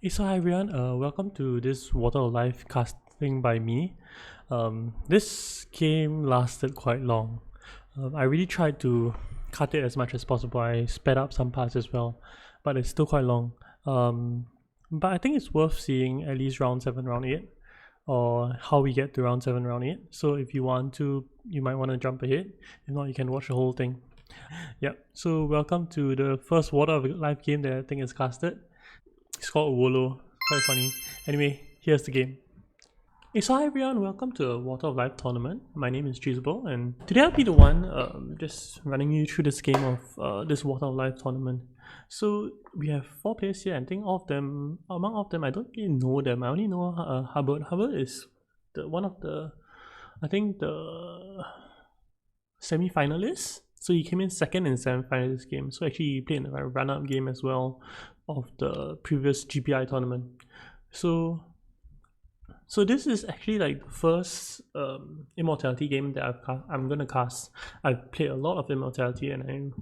So hi everyone, welcome to this Water of Life casting by me. This game lasted quite long. I really tried to cut it as much as possible. I sped up some parts as well, but it's still quite long. But I think it's worth seeing at least round 7, round 8, or how we get to round 7, round 8. So if you want to, you might want to jump ahead. If not, you can watch the whole thing. Yep, so welcome to the first Water of Life game that I think is casted. It's called WOLO. Quite funny. Anyway, here's the game. So hi everyone, welcome to a Water of Life tournament. My name is Cheesable, and today I'll be the one just running you through this game of this Water of Life tournament. So we have 4 players here, and I think among all of them, I don't really know them. I only know Hubbard. Hubbard is one of the, I think the semi-finalists. So he came in second in the semi-finalist game. So actually he played in a run-up game as well of the previous GPI tournament. So this is actually like the first Immortality game that I'm gonna cast. I've played a lot of Immortality, and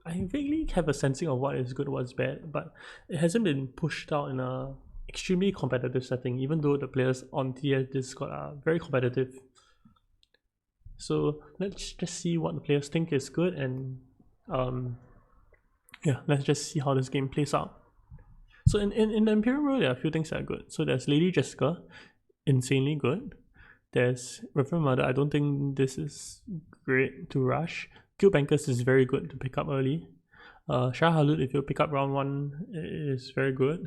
I really have a sensing of what is good, what's bad, but it hasn't been pushed out in a extremely competitive setting, even though the players on TS Discord are very competitive. So let's just see what the players think is good, and yeah, let's just see how this game plays out. So in the Imperium role, there are a few things that are good. So there's Lady Jessica, insanely good. There's Reverend Mother. I don't think this is great to rush. Guild Bankers is very good to pick up early. Shah Halud, if you pick up round 1, is very good.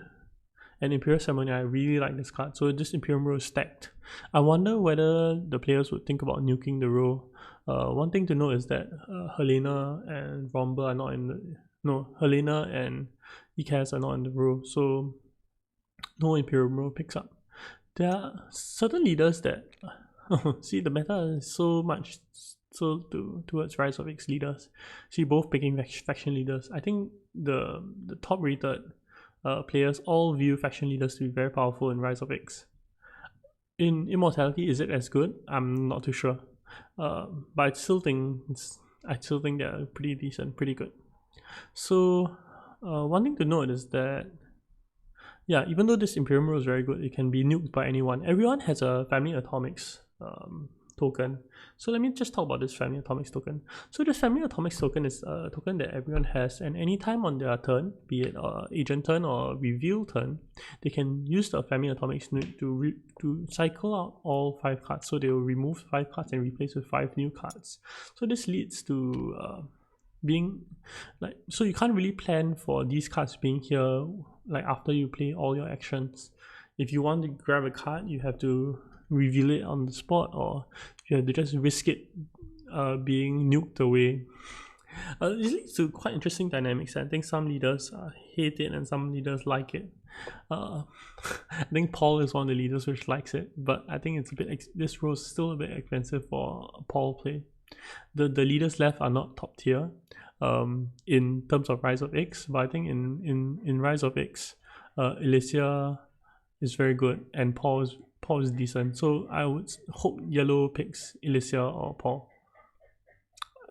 And Imperial Ceremony, I really like this card. So this Imperium row is stacked. I wonder whether the players would think about nuking the row. One thing to note is that Helena and Romber are not in the... No, Helena and Ikaz are not in the row. So no Imperium row picks up. There are certain leaders that... see, the meta is so much towards Rise of X leaders. See, both picking faction leaders. I think the top rated players all view faction leaders to be very powerful in Rise of X. In Immortality, is it as good? I'm not too sure, but I still think they're pretty decent, pretty good. So one thing to note is that, yeah, even though this Imperium rule is very good, it can be nuked by anyone. Everyone has a Family Atomics token. So let me just talk about this Family Atomics token. So this Family Atomics token is a token that everyone has, and anytime on their turn, be it agent turn or reveal turn, they can use the Family Atomics to cycle out all 5 cards. So they will remove 5 cards and replace with 5 new cards. So this leads to being like, so you can't really plan for these cards being here like after you play all your actions. If you want to grab a card, you have to reveal it on the spot, or you have to just risk it being nuked away. It leads to quite interesting dynamics. I think some leaders hate it and some leaders like it. I think Paul is one of the leaders which likes it, but I think it's a bit this row is still a bit expensive for Paul play. The leaders left are not top tier in terms of Rise of X, but I think in Rise of X, Elysia is very good and Paul is decent. So I would hope yellow picks Elysia or Paul.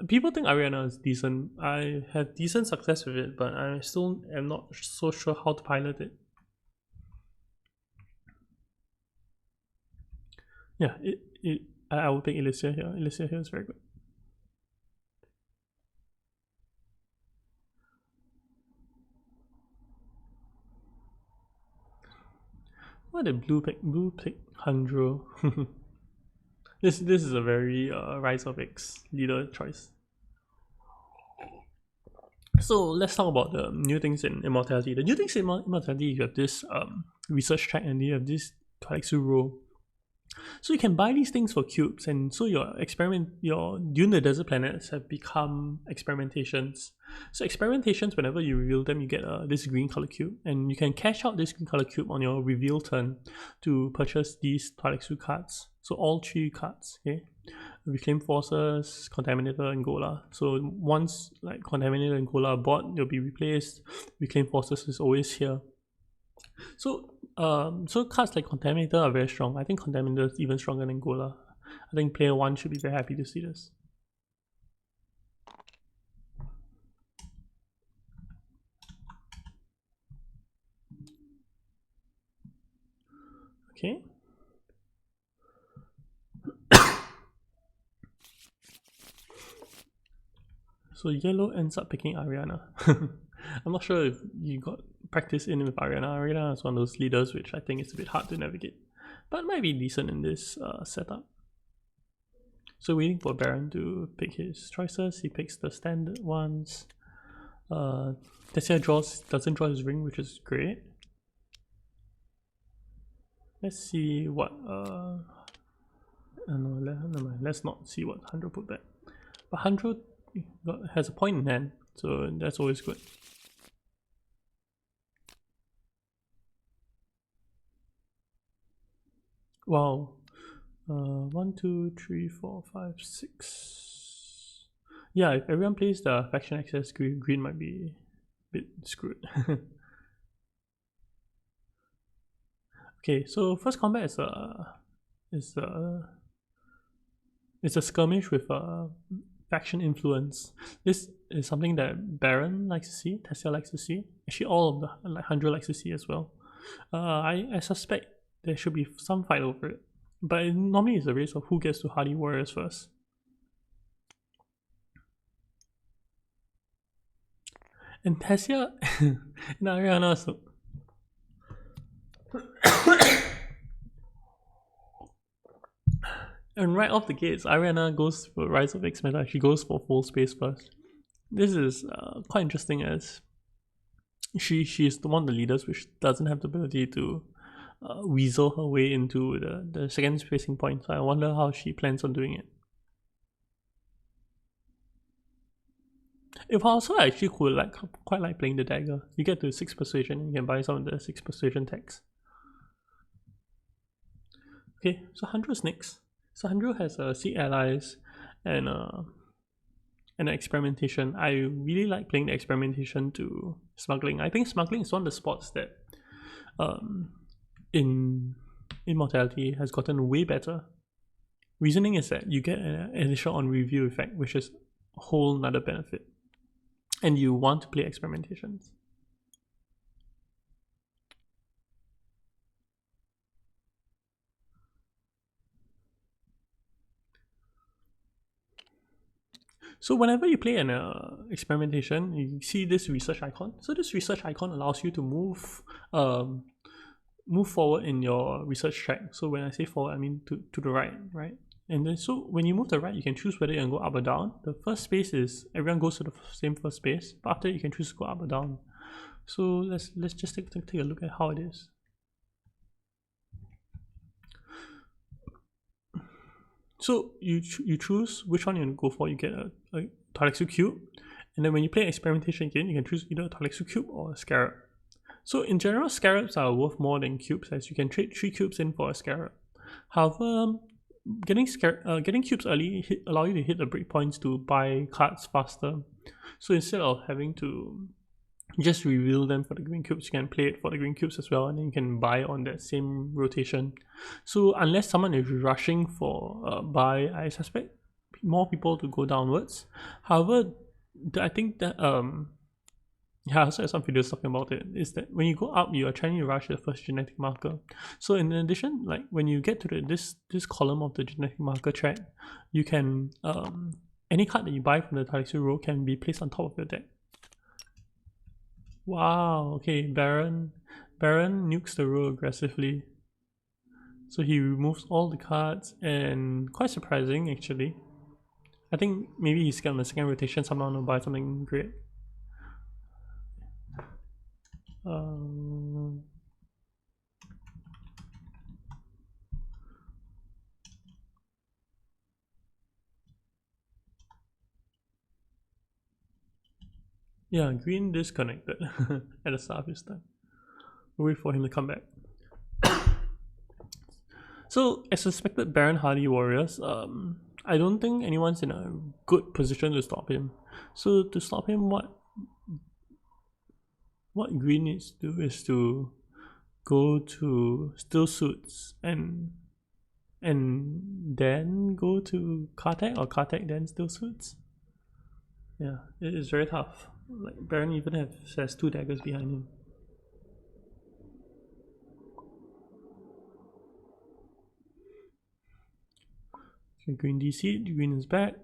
People think Ariana is decent. I have decent success with it, but I still am not so sure how to pilot it. Yeah, I would pick Elysia here. Elysia here is very good. What a blue pick 100. This is a very Rise of X leader choice. So let's talk about the new things in Immortality. The new things in Immortality, you have this research track and you have this Kalexu row. So you can buy these things for cubes, and so your Dune the Desert Planets have become experimentations. So experimentations, whenever you reveal them, you get this green color cube, and you can cash out this green color cube on your reveal turn to purchase these Kalexu cards. So all 3 cards, okay? Reclaim Forces, Contaminator, and Gola. So once like Contaminator and Gola are bought, they'll be replaced. Reclaim Forces is always here. So cards like Contaminator are very strong. I think Contaminator is even stronger than Gola. I think player 1 should be very happy to see this. Okay. So yellow ends up picking Ariana. I'm not sure if you got practice in with Ariana. Ariana is one of those leaders which I think is a bit hard to navigate, but might be decent in this setup. So waiting for Baron to pick his choices. He picks the standard ones. Tessia doesn't draw his ring, which is great. Let's see what no, never mind. Let's not see what Handro put back. But Handro has a point in hand, so that's always good. Wow. 1, 2, 3, 4, 5, 6. Yeah, if everyone plays the faction access, green might be a bit screwed. Okay, so first combat is it's a skirmish with faction influence. This is something that Baron likes to see, Tessia likes to see. Actually, all of the like Handro likes to see as well. I suspect there should be some fight over it, but normally it's a race of who gets to Hardy Warriors first. And Tessia and Ariana so and right off the gates, Ariana goes for Rise of X Meta. She goes for full space first. This is quite interesting as she is the one of the leaders which doesn't have the ability to weasel her way into the second spacing point. So I wonder how she plans on doing it. If also I actually could quite like playing the dagger. You get to 6 persuasion, you can buy some of the 6 persuasion tags. Okay, so Handro's next. So Handro has Seek Allies and an experimentation. I really like playing the experimentation to smuggling. I think smuggling is one of the spots that in Immortality has gotten way better. Reasoning is that you get an initial on review effect, which is a whole nother benefit. And you want to play experimentations. So whenever you play an experimentation, you see this research icon. So this research icon allows you to move forward in your research track. So when I say forward, I mean to the right, right? And then so when you move to the right, you can choose whether you can go up or down. The first space is everyone goes to the same first space, but after you can choose to go up or down. So let's just take a look at how it is. So you choose which one you want to go for. You get a Talexu cube, and then when you play experimentation again, you can choose either a Talexu cube or a scarab. So in general, scarabs are worth more than cubes, as you can trade 3 cubes in for a scarab. However, getting cubes early allow you to hit the breakpoints to buy cards faster. So instead of having to just reveal them for the green cubes, you can play it for the green cubes as well, and then you can buy on that same rotation. So unless someone is rushing for buy, I suspect more people to go downwards. However, I think that yeah, I also have some videos talking about it, is that when you go up, you are trying to rush the first genetic marker. So in addition, like when you get to this column of the genetic marker track, you can any card that you buy from the Talexu row can be placed on top of your deck. Wow, okay, Baron nukes the row aggressively. So he removes all the cards, and quite surprising actually. I think maybe he's got on the second rotation someone will buy something great. Yeah, green disconnected at the start of his time. We'll wait for him to come back. So, as suspected Baron Hardy Warriors, I don't think anyone's in a good position to stop him. So to stop him, what green needs to do is to go to Still Suits and then go to Kartek, or Kartek then Still Suits. Yeah, it is very tough. Like Baron even has 2 daggers behind him. Okay, green DC, green is back.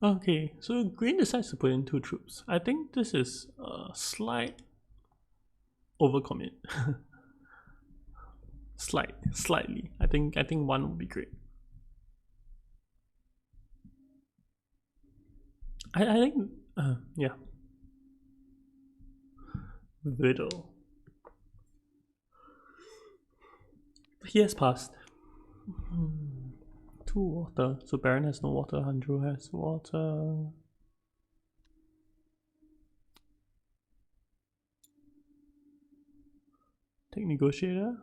Okay, so green decides to put in 2 troops. I think this is a slight overcommit. Slightly. I think 1 would be great. I think yeah. Riddle. He has passed. 2 water. So Baron has no water. Handro has water. Take negotiator.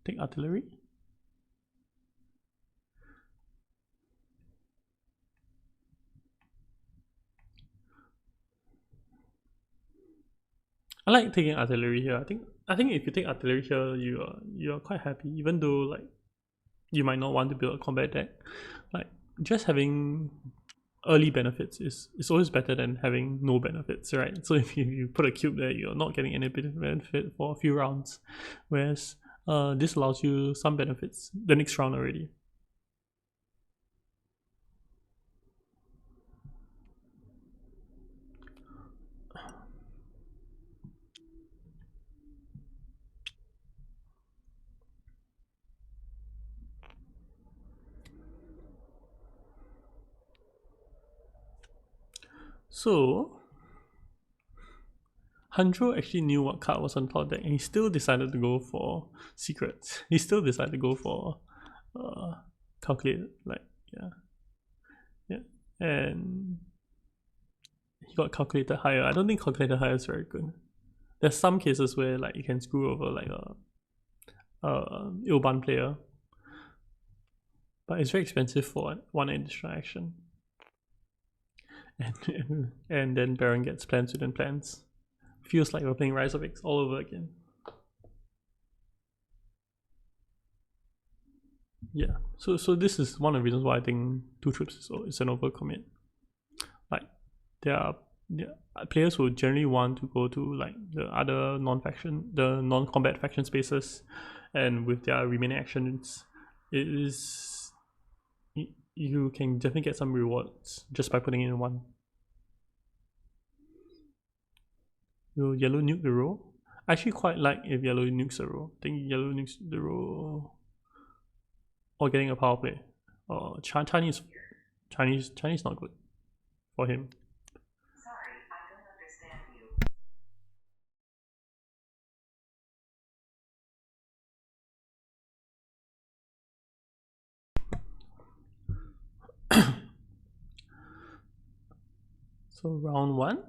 Take artillery. I like taking artillery here. I think if you take artillery here, you are quite happy, even though like you might not want to build a combat deck. Like just having early benefits is always better than having no benefits, right? So if you put a cube there, you're not getting any benefit for a few rounds, whereas this allows you some benefits the next round already. So Hanjo actually knew what card was on top deck, and he still decided to go for secrets. He still decided to go for calculated, like yeah, and he got calculated higher. I don't think calculated higher is very good. There's some cases where like you can screw over like a Ilban player, but it's very expensive for one additional action. And then Baron gets plans within plans. Feels like we're playing Rise of X all over again. Yeah, so this is one of the reasons why I think 2 troops is an overcommit. Like there are players who generally want to go to like the other non-combat faction spaces, and with their remaining actions, it is you can definitely get some rewards just by putting in 1. Will yellow nuke the row? I actually quite like if yellow nukes the row. I think yellow nukes the row, or getting a power play. Chinese not good for him. Sorry, I don't understand you. So round 1.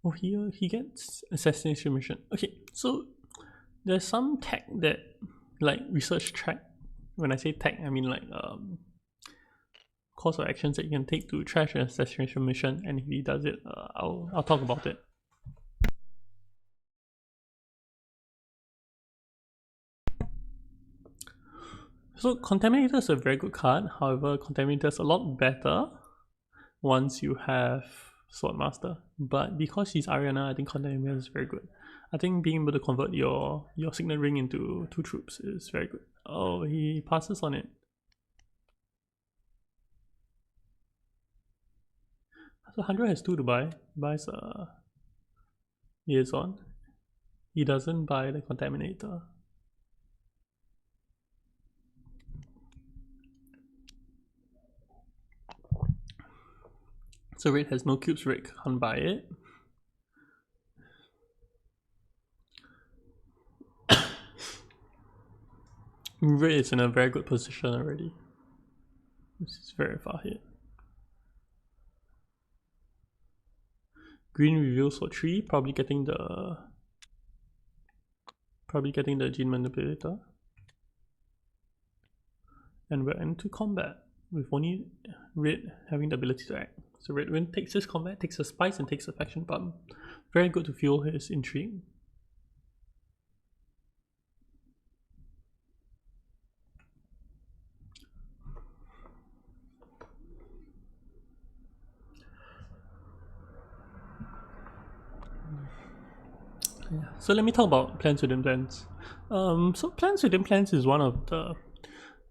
Oh, he gets assassination mission. Okay, so there's some tech that, like research track. When I say tech, I mean like course of actions that you can take to trash an assassination mission, and if he does it, I'll talk about it. So Contaminator is a very good card. However, Contaminator is a lot better once you have Swordmaster. But because he's Ariana, I think Contaminator is very good. I think being able to convert your Signet Ring into 2 troops is very good. Oh, he passes on it. So 100 has 2 to buy. He buys a Liaison. He doesn't buy the Contaminator. So red has no cubes, red can't buy it. Red is in a very good position already. This is very far hit. Green reveals for 3, probably getting the Probably getting the gene manipulator. And we're into combat with only red having the ability to act. So red when takes his combat, takes a spice and takes a faction bump. Very good to fuel his intrigue. Yeah. So let me talk about plans within plans. So plans within plans is one of the,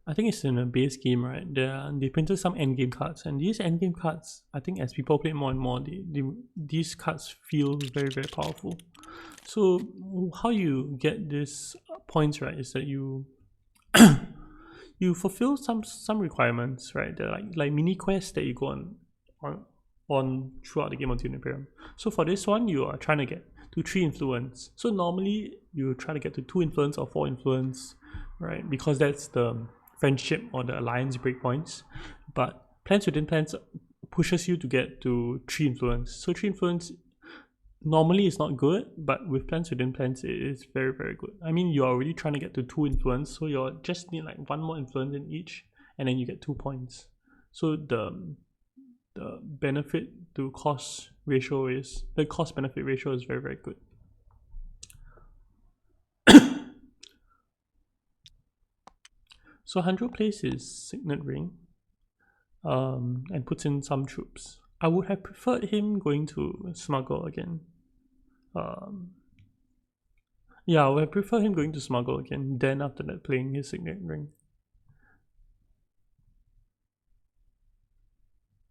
I think it's in a base game, right? They printed some end game cards, and these end game cards, I think as people play more and more, these cards feel very very powerful. So how you get these points, right, is that you you fulfill some requirements, right? They're like mini quests that you go on throughout the game of Dune Imperium. So for this one, you are trying to get to 3 influence. So normally you try to get to 2 influence or 4 influence, right? Because that's the friendship or the alliance breakpoints. But plans within plans pushes you to get to 3 influence. So 3 influence normally is not good, but with plans within plans it is very very good. I mean, you're already trying to get to 2 influence, so you just need like 1 more influence in each, and then you get 2 points. So the benefit to cost ratio is, the cost benefit ratio is very very good. So Hanjo plays his signet ring and puts in some troops. I would have preferred him going to smuggle again. Yeah, I would have preferred him going to smuggle again, then after that playing his signet ring.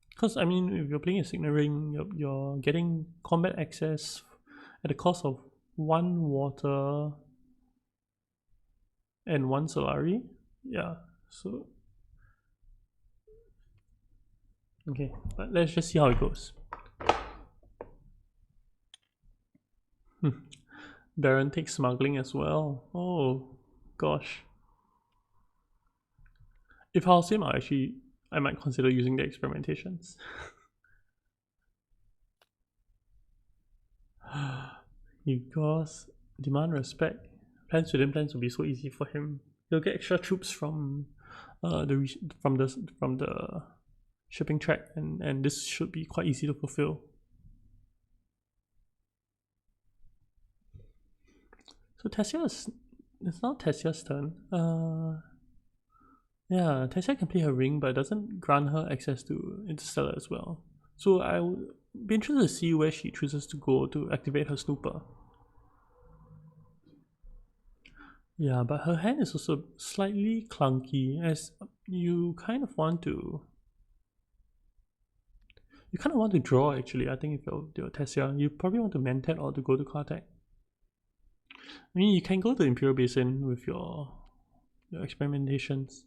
Because, I mean, if you're playing a signet ring, you're getting combat access at the cost of 1 water and 1 Solari. Yeah, so... Okay, but let's just see how it goes. Baron takes smuggling as well. Oh, gosh. If I was him, I might consider using the experimentations. Because demand respect. Plans within plans will be so easy for him. He'll get extra troops from the shipping track, and this should be quite easy to fulfill. So it's not Tessia's turn. Yeah, Tessia can play her ring, but it doesn't grant her access to Interstellar as well. So I would be interested to see where she chooses to go to activate her snooper. Yeah, but her hand is also slightly clunky, as you kind of want to draw actually. I think if you're Tessia, you probably want to Mentat or to go to Kartak. I mean, you can go to Imperial Basin with your experimentations.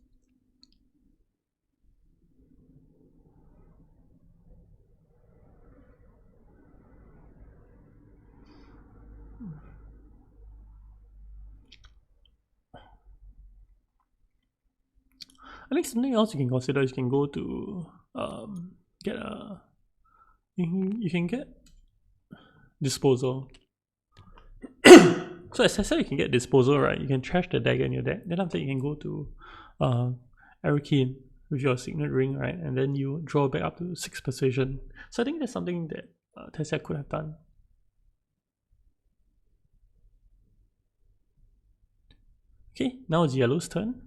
I think something else you can consider is you can go to get a you can get disposal. So as I said, you can get disposal, right? You can trash the dagger in your deck. Then after you can go to Arrakis with your signet ring, right? And then you draw back up to 6 persuasion. So I think that's something that Tessia could have done. Okay, now it's yellow's turn.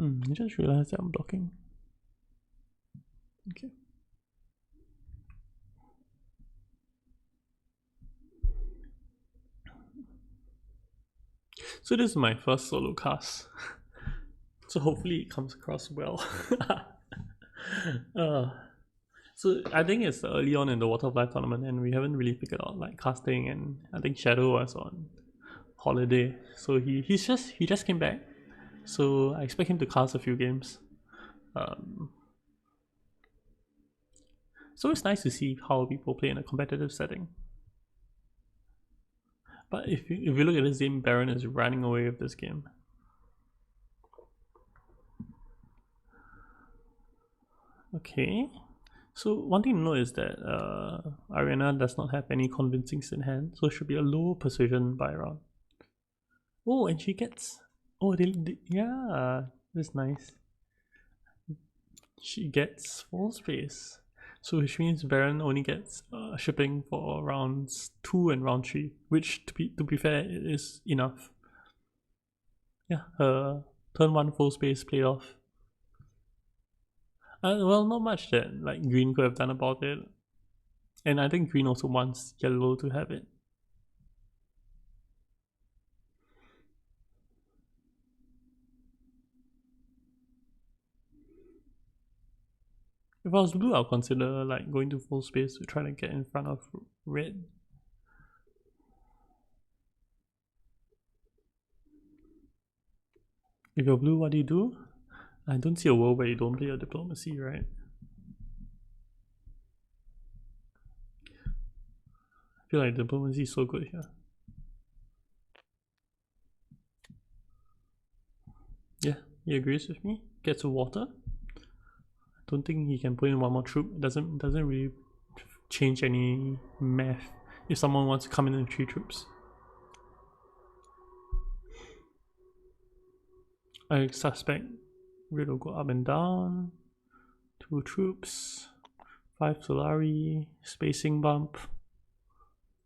I just realized that I'm blocking. Okay. So this is my first solo cast. So hopefully it comes across well. So I think it's early on in the Water of Life tournament, and we haven't really figured out like casting, and I think Shadow was on holiday, so he just came back. So I expect him to cast a few games. So it's nice to see how people play in a competitive setting. But if you look at this game, Baron is running away with this game. Okay. So one thing to note is that Ariana does not have any convincings in hand, so it should be a low precision buy round. Oh, and she gets. Oh, yeah, that's nice. She gets full space, so which means Baron only gets shipping for rounds 2 and round 3, which to be fair is enough. Yeah, turn 1 full space played off. Well, not much that like green could have done about it, and I think green also wants yellow to have it. If I was blue, I'll consider like going to full space to try to get in front of red. If you're blue, what do you do? I don't see a world where you don't play your diplomacy, right? I feel like diplomacy is so good here. Yeah, he agrees with me. Gets a water. I don't think he can put in one more troop. It doesn't really change any math if someone wants to come in with 3 troops. I suspect red will go up and down. 2 troops. 5 Solari. Spacing bump.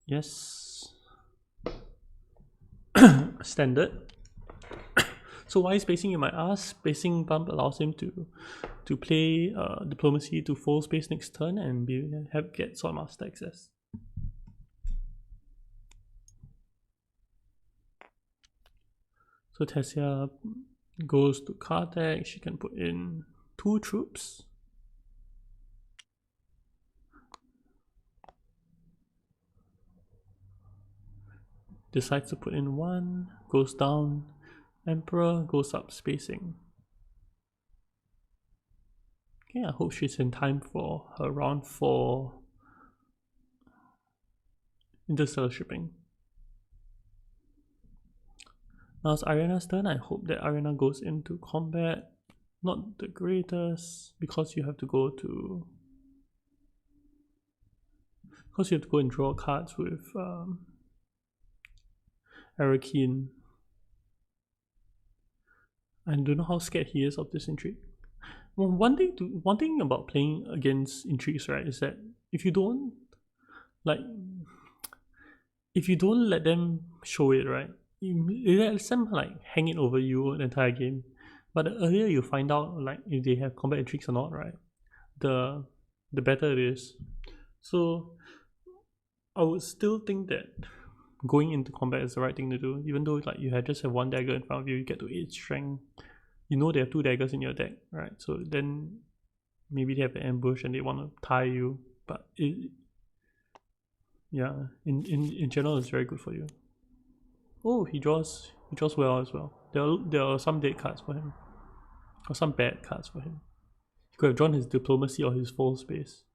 Yes. Standard. So why spacing, you might ask? Spacing bump allows him to play diplomacy to full space next turn and get Swordmaster access. So Tessia goes to card deck. She can put in 2 troops. Decides to put in 1, goes down. Emperor goes up spacing. Okay, I hope she's in time for her round 4 interstellar shipping. Now it's Ariana's turn. I hope that Ariana goes into combat. Not the greatest, because you have to go and draw cards with Arrakis. I don't know how scared he is of this intrigue. Well, one thing about playing against intrigues, right, is that if you don't let them show it, right, you let them like hang it over you the entire game. But the earlier you find out like if they have combat intrigues or not, right, the better it is. So I would still think that going into combat is the right thing to do, even though like you just have 1 dagger in front of you, you get to 8 strength. You know they have 2 daggers in your deck, right? So then maybe they have an ambush and they want to tie you, but yeah, in general it's very good for you. Oh, he draws well as well. There are some dead cards for him, or some bad cards for him. He could have drawn his diplomacy or his full space.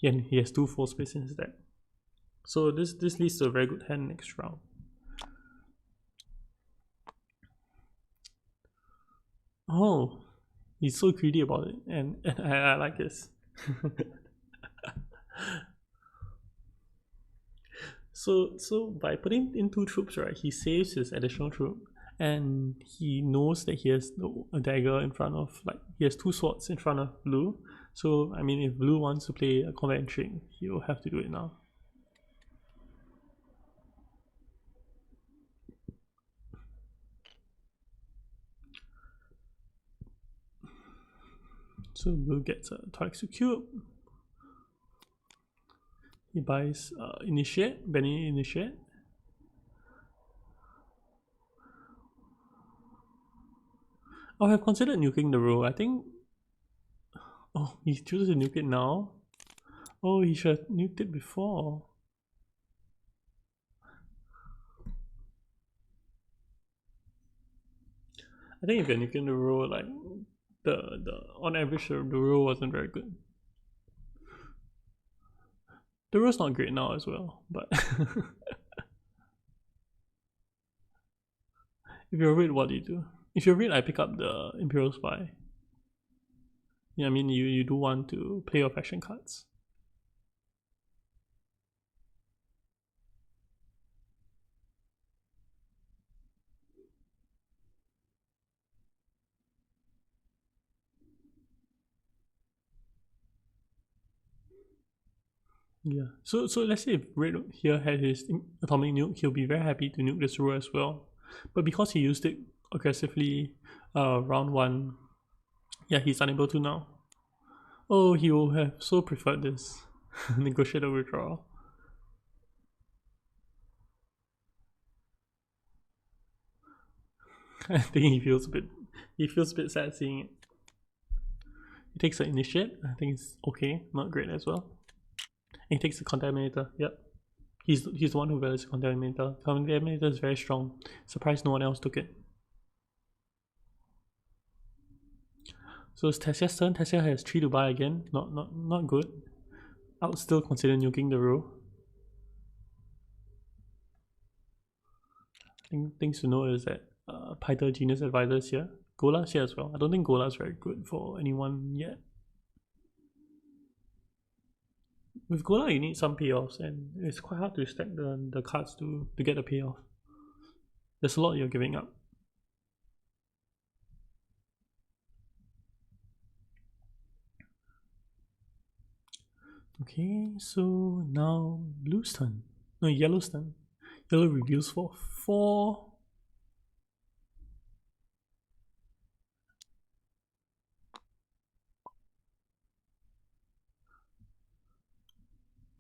And he has 2 full space in his deck. So this leads to a very good hand next round. Oh, he's so greedy about it, and I like this. So by putting in 2 troops, right, he saves his additional troop, and he knows that he has a dagger in front of, like, he has 2 swords in front of blue. So I mean, if blue wants to play a combat intrigue, he will have to do it now. So blue gets a Toxic Cube. He buys Initiate, Benny Initiate. I have considered nuking the row. I think. Oh, he chooses to nuke it now. Oh, he should have nuked it before. I think if you're nuking the row, like the on average the row wasn't very good. The row's not great now as well, but if you're red, what do you do? If you're red, I pick up the Imperial Spy. Yeah, I mean you do want to play your faction cards. Yeah. So let's say if Red here had his atomic nuke, he'll be very happy to nuke this row as well. But because he used it aggressively, round one, yeah, he's unable to now. Oh, he will have so preferred this negotiated withdrawal. I think he feels a bit sad seeing it. He takes the initiate. I think it's okay, not great as well. And he takes the contaminator. Yep. He's the one who values the contaminator. Contaminator is very strong. Surprised no one else took it. So it's Tessia's turn. Tessia has 3 to buy again. Not good. I would still consider nuking the row. Things to know is that Pyther Genius Advisors here. Gola's here as well. I don't think Gola's very good for anyone yet. With Gola you need some payoffs and it's quite hard to stack the cards to get a payoff. There's a lot you're giving up. Okay, so now blue's turn. No, yellow's turn. Yellow reveals for 4.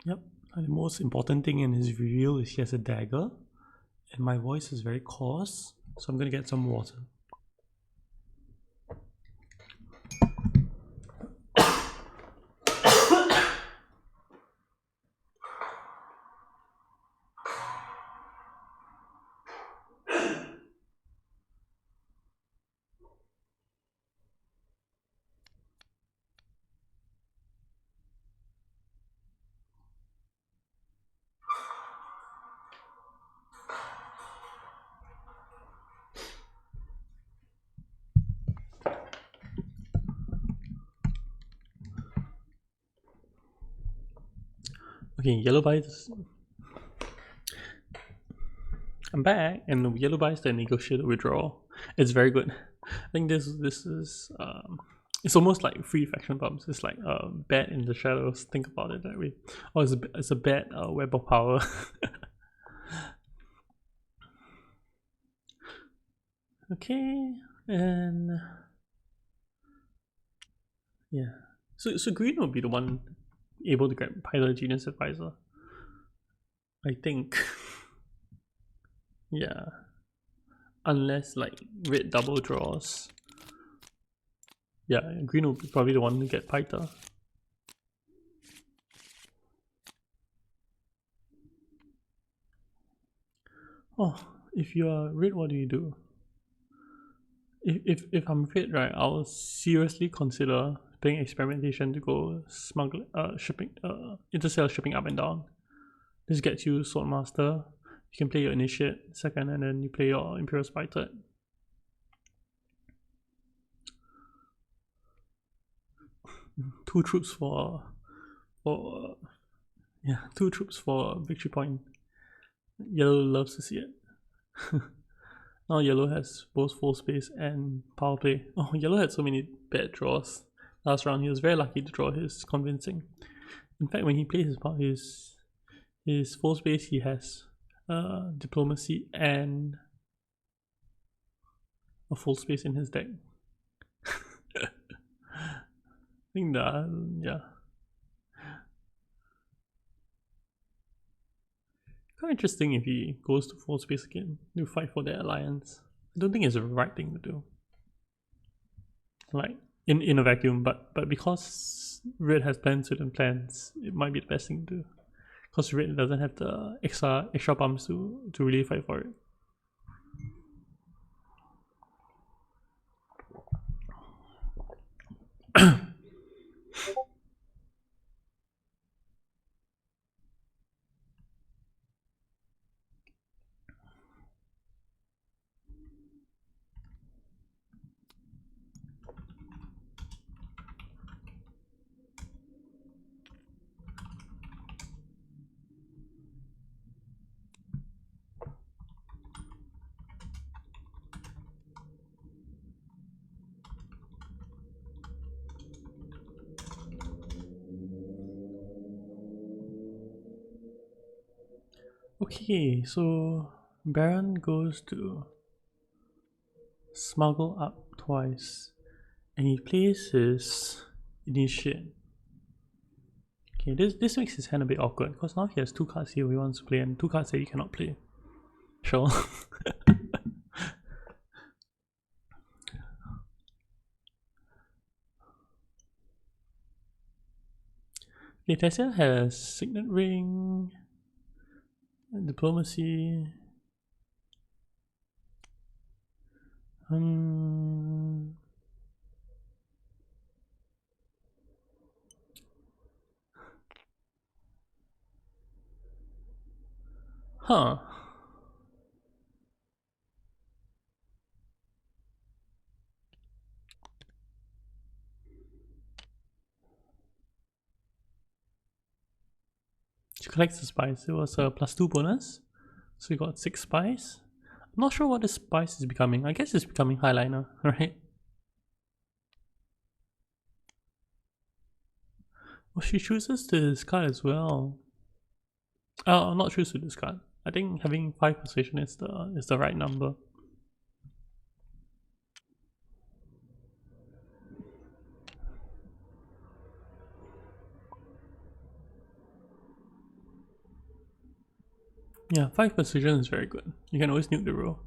Yep. And the most important thing in his reveal is he has a dagger. And my voice is very coarse, so I'm gonna get some water. Okay, yellow buys. I'm back, and yellow buys the negotiated withdrawal. It's very good. I think this is it's almost like free faction bumps. It's like a bat in the shadows. Think about it that way. Or it's a bat web of power. Okay, and yeah. So green will be the one able to get Pilot Genius Advisor. I think. Yeah. Unless like red double draws. Yeah, green will be probably the one to get Pytha. Oh, if you are red, what do you do? If I'm red, right, I'll seriously consider playing experimentation to go smuggle shipping interstellar shipping up and down. This gets you Swordmaster. You can play your initiate second, and then you play your Imperial Spy third. Two troops for yeah, 2 troops for victory point. Yellow loves to see it. Now yellow has both full space and power play. Oh, yellow had so many bad draws last round. He was very lucky to draw his convincing. In fact, when he plays his full space, he has diplomacy and a full space in his deck. I think that, yeah. Quite interesting if he goes to full space again to fight for the alliance. I don't think it's the right thing to do. Like in a vacuum, but because red has planned certain plans, it might be the best thing to do. Because red doesn't have the extra bumps to really fight for it. Okay, so Baron goes to smuggle up twice, and he plays his initiate. Okay, this makes his hand a bit awkward because now he has 2 cards here he wants to play and 2 cards that he cannot play. Sure. Okay, Tessia has Signet Ring, Diplomacy. Huh. She collects the spice. It was a +2 bonus, so we got 6 spice. I'm not sure what this spice is becoming. I guess it's becoming highliner, right? Well, she chooses to discard as well. I'm not choose to discard. I think having 5 position is the right number. Yeah, 5 position is very good. You can always nuke the row.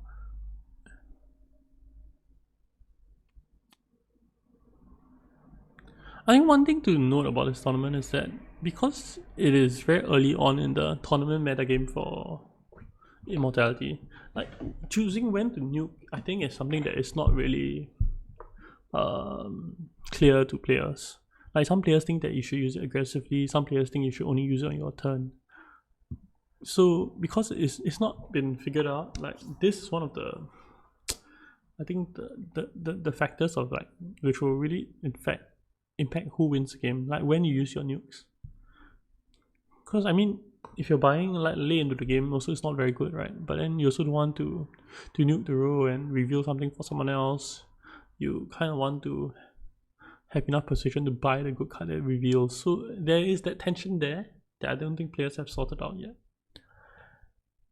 I think one thing to note about this tournament is that because it is very early on in the tournament metagame for Immortality, like choosing when to nuke, I think is something that is not really clear to players. Like some players think that you should use it aggressively, some players think you should only use it on your turn. So because it's not been figured out, like this is one of the, I think the factors of like which will really in fact impact who wins the game, like when you use your nukes. Because I mean, if you're buying like late into the game, also it's not very good, right? But then you also don't want to nuke the row and reveal something for someone else. You kind of want to have enough position to buy the good card that reveals. So there is that tension there that I don't think players have sorted out yet.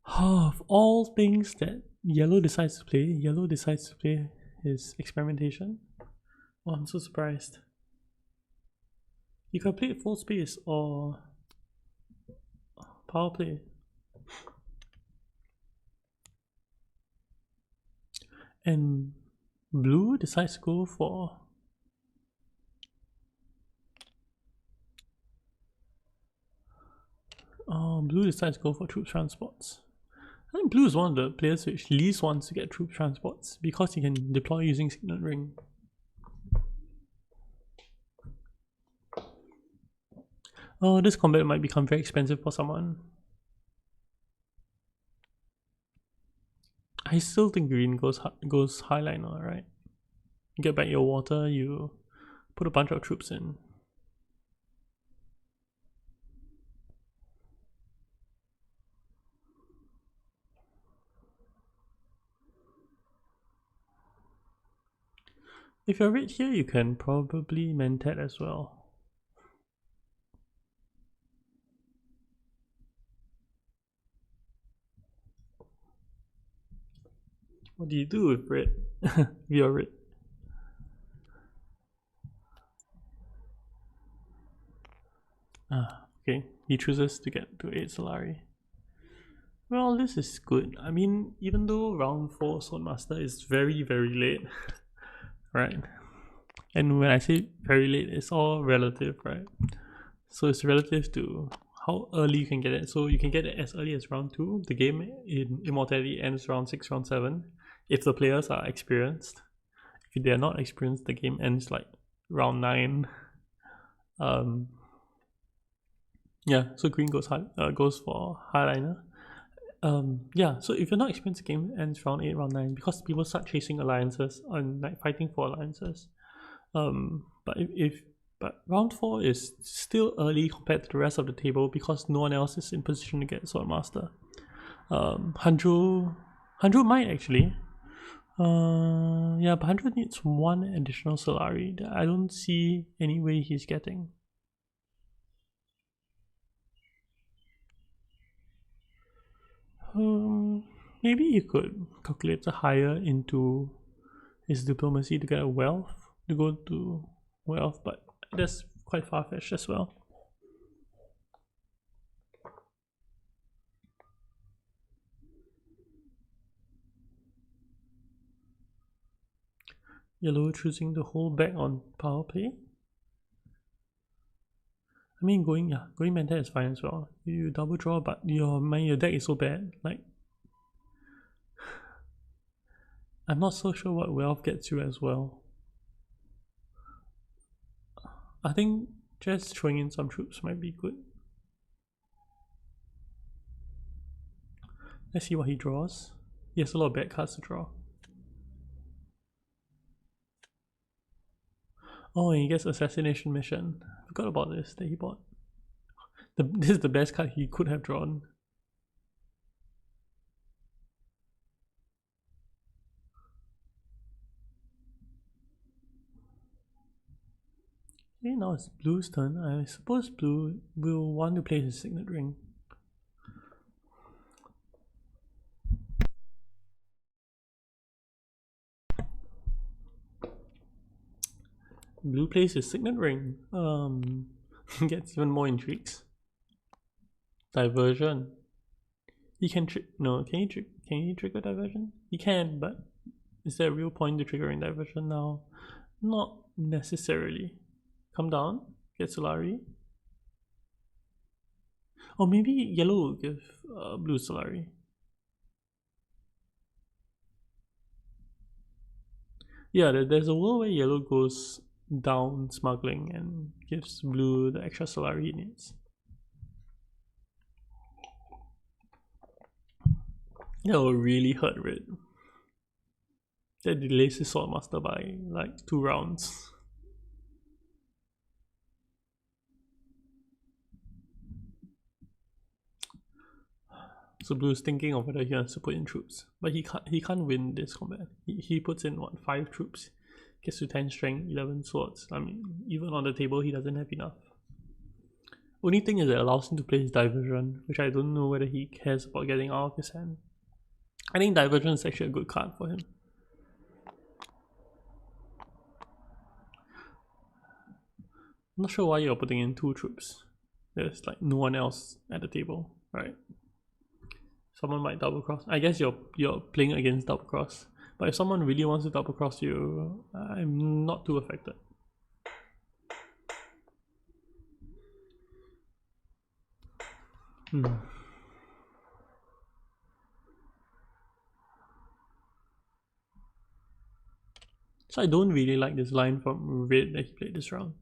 Of all things that Yellow decides to play is experimentation. Oh, I'm so surprised. You could play full space or power play. And Blue decides to go for Blue decides to go for troop transports. I think Blue is one of the players which least wants to get troop transports because he can deploy using Signet Ring. Oh, this combat might become very expensive for someone. I still think green goes highliner, right? You get back your water, you put a bunch of troops in. If you're red here, you can probably Mentat as well. What do you do with red? If you're red. Okay. He chooses to get to 8 Solari. Well, this is good. I mean, even though round 4 Swordmaster is very, very late, right? And when I say very late, it's all relative, right? So it's relative to how early you can get it. So you can get it as early as round 2. The game in Immortality ends round 6, round 7. If the players are experienced. If they are not experienced, the game ends like round 9. Yeah, so green goes for highliner. Yeah, so if you're not experienced, the game ends round 8, round 9 because people start chasing alliances and like fighting for alliances. But round 4 is still early compared to the rest of the table because no one else is in position to get Swordmaster. Hanjo might actually. Yeah, but Hanjo needs 1 additional Solari that I don't see any way he's getting. Maybe you could calculate the higher into his diplomacy to get a wealth, to go to wealth, but that's quite far-fetched as well. Yellow choosing to hold back on power play. I mean, going mental is fine as well. You double draw, but your deck is so bad. Like, I'm not so sure what wealth gets you as well. I think just throwing in some troops might be good. Let's see what he draws. He has a lot of bad cards to draw. Oh, and he gets Assassination Mission. I forgot about this that he bought. This is the best card he could have drawn. Okay, now it's Blue's turn. I suppose Blue will want to play his Signet Ring. Blue plays his Signet Ring. Gets even more intrigues. Diversion. He can no. Can he trigger diversion? He can, but is there a real point to triggering diversion now? Not necessarily. Come down. Get Solari. Or maybe yellow will give blue Solari. Yeah, there's a world where yellow goes down smuggling and gives blue the extra Solari it needs. That will really hurt red. That delays his Swordmaster by like 2 rounds. So Blue's thinking of whether he wants to put in troops, but he can't win this combat. He puts in what, 5 troops, gets to 10 strength, 11 swords. I mean, even on the table he doesn't have enough. Only thing is it allows him to play his diversion, which I don't know whether he cares about getting out of his hand. I think diversion is actually a good card for him. I'm not sure why you're putting in 2 troops. There's like no one else at the table, right? Someone might double cross. I guess you're playing against double cross. But if someone really wants to double cross you, I'm not too affected. So I don't really like this line from red that he played this round.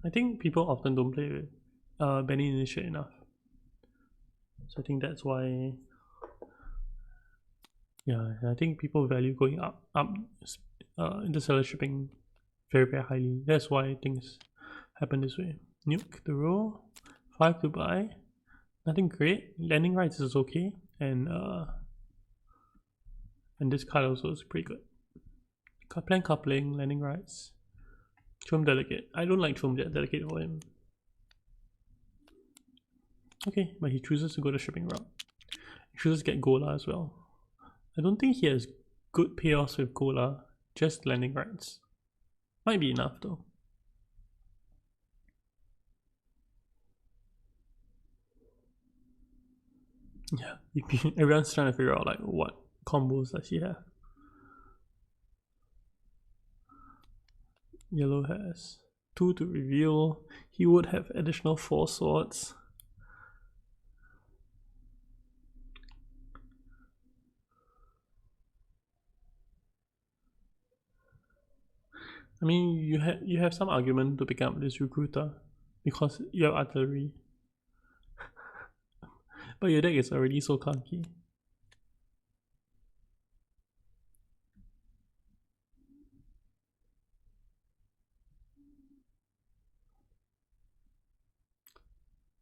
I think people often don't play with Benny Initiate enough. So I think that's why. Yeah, I think people value going up interstellar shipping very highly. That's why things happen this way. Nuke the row, 5 to buy. Nothing great. Landing rights is okay, and this card also is pretty good. Plan coupling, landing rights. Chum delegate. I don't like Chum delegate for him. Okay, but he chooses to go the shipping route. He chooses to get Gola as well. I don't think he has good payoffs with Gola, just landing rights. Might be enough though. Yeah, everyone's trying to figure out like what combos does he have. Yellow has 2 to reveal. He would have additional 4 swords. I mean, you have some argument to pick up this recruiter because you have artillery. But your deck is already so clunky.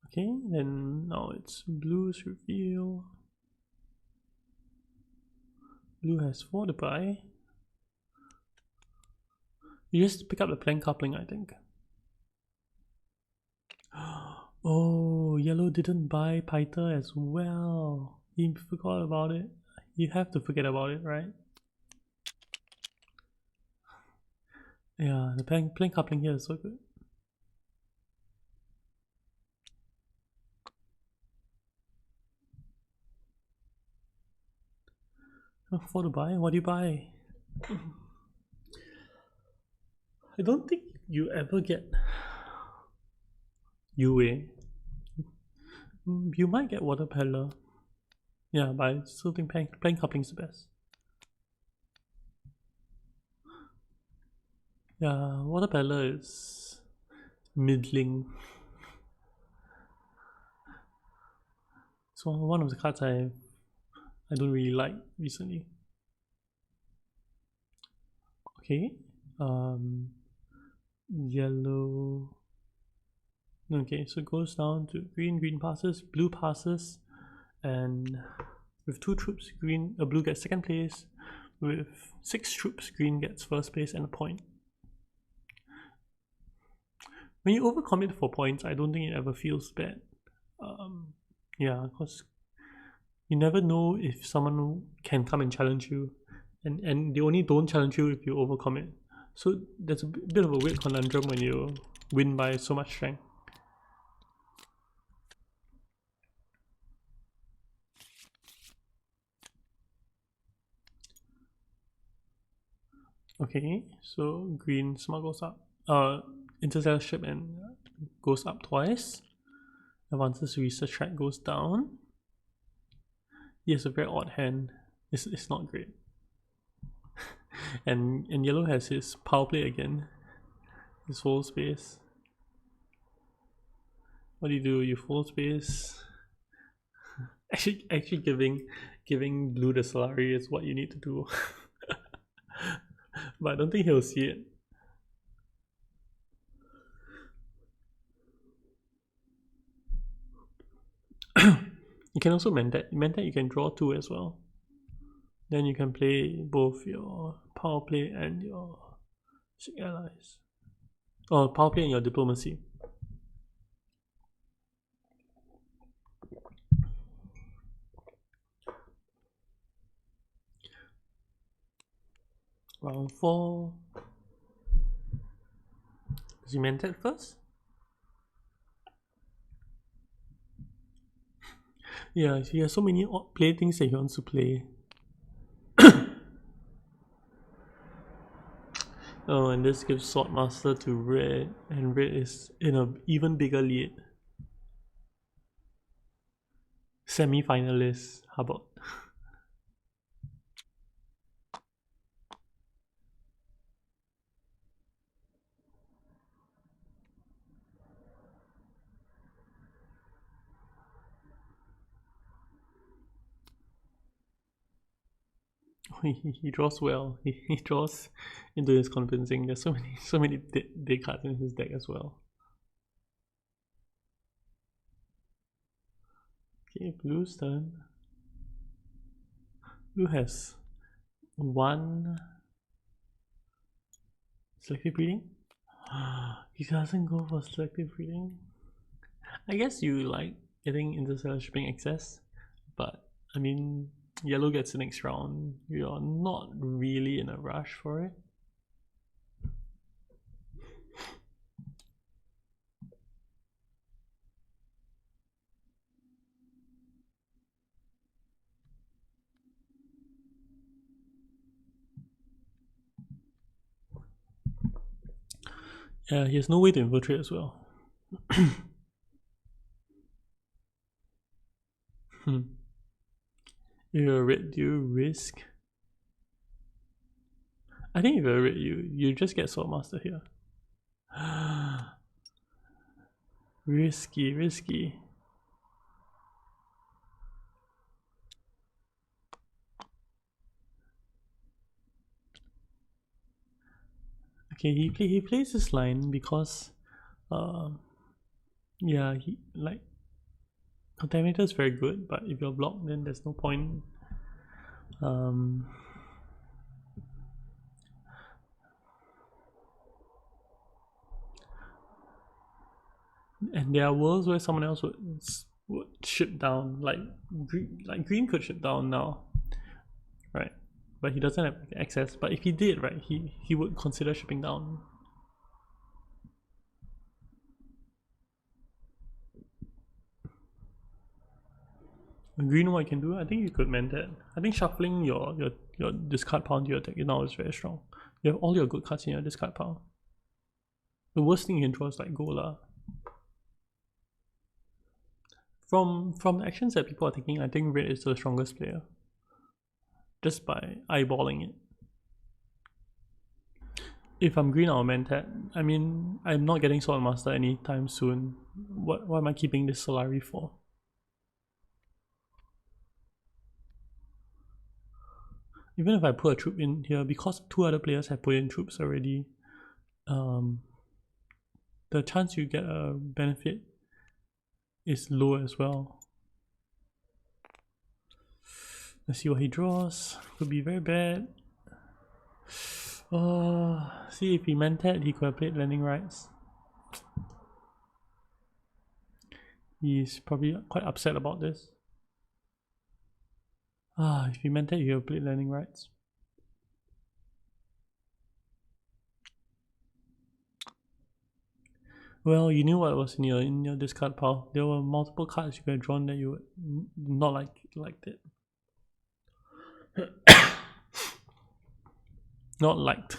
Okay, then now it's blue's reveal. Blue has 4 to buy. You just pick up the plan coupling, I think. Oh, yellow didn't buy Pyther as well. He forgot about it. You have to forget about it, right? Yeah, the plane coupling here is so good. For to buy? What do you buy? I don't think you ever get UA. You might get water peddler. Yeah, but I still think plane coupling is the best. Yeah, water peddler is middling. So one of the cards I don't really like recently. Okay, yellow. Okay, so it goes down to green passes, blue passes, and with 2 troops, blue gets second place. With 6 troops, green gets first place and a point. When you overcommit for points, I don't think it ever feels bad. Yeah, because you never know if someone can come and challenge you, and they only don't challenge you if you overcommit. So there's a bit of a weird conundrum when you win by so much strength. Okay, so green smuggles up. Interstellar ship and goes up twice. Advances research track goes down. He has a very odd hand. It's not great. And yellow has his power play again. His full space. What do? You full space. Actually giving blue the Solari is what you need to do. But I don't think he'll see it. You can also mandate you can draw 2 as well. Then you can play both your power play and your allies. Or power play and your diplomacy. Round 4. Does he mandate first? Yeah, he has so many play things that he wants to play. Oh, and this gives Swordmaster to red, and red is in an even bigger lead. Semi-finalist, how about? He draws well. He draws into his convincing. There's so many big cards in his deck as well. Okay, blue's turn. Blue has 1 selective breeding. He doesn't go for selective breeding. I guess you like getting interstellar shipping access, but I mean, yellow gets the next round. You're not really in a rush for it. Yeah, he has no way to infiltrate as well. If you're red, do you risk? I think if you're red, you just get Swordmaster here. Risky. Okay, he plays this line because, yeah, he like Contaminator is very good, but if you're blocked, then there's no point. And there are worlds where someone else would ship down, like green could ship down now, right? But he doesn't have access. But if he did, right, he would consider shipping down. Green, what you can do? I think you could mend that. I think shuffling your discard pile into your deck now is very strong. You have all your good cards in your discard pile. The worst thing you can draw is like Gola. From the actions that people are taking, I think red is the strongest player. Just by eyeballing it. If I'm green, I'll mend that. I mean, I'm not getting Swordmaster anytime soon. What am I keeping this Solari for? Even if I put a troop in here, because two other players have put in troops already, the chance you get a benefit is low as well. Let's see what he draws. Could be very bad. See, if he meant that, he could have played Landing Rights. He's probably quite upset about this. If he meant that, he would have played Landing Rights. Well, you knew what was in your discard pile. There were multiple cards you could have drawn that you would not liked it. Not liked.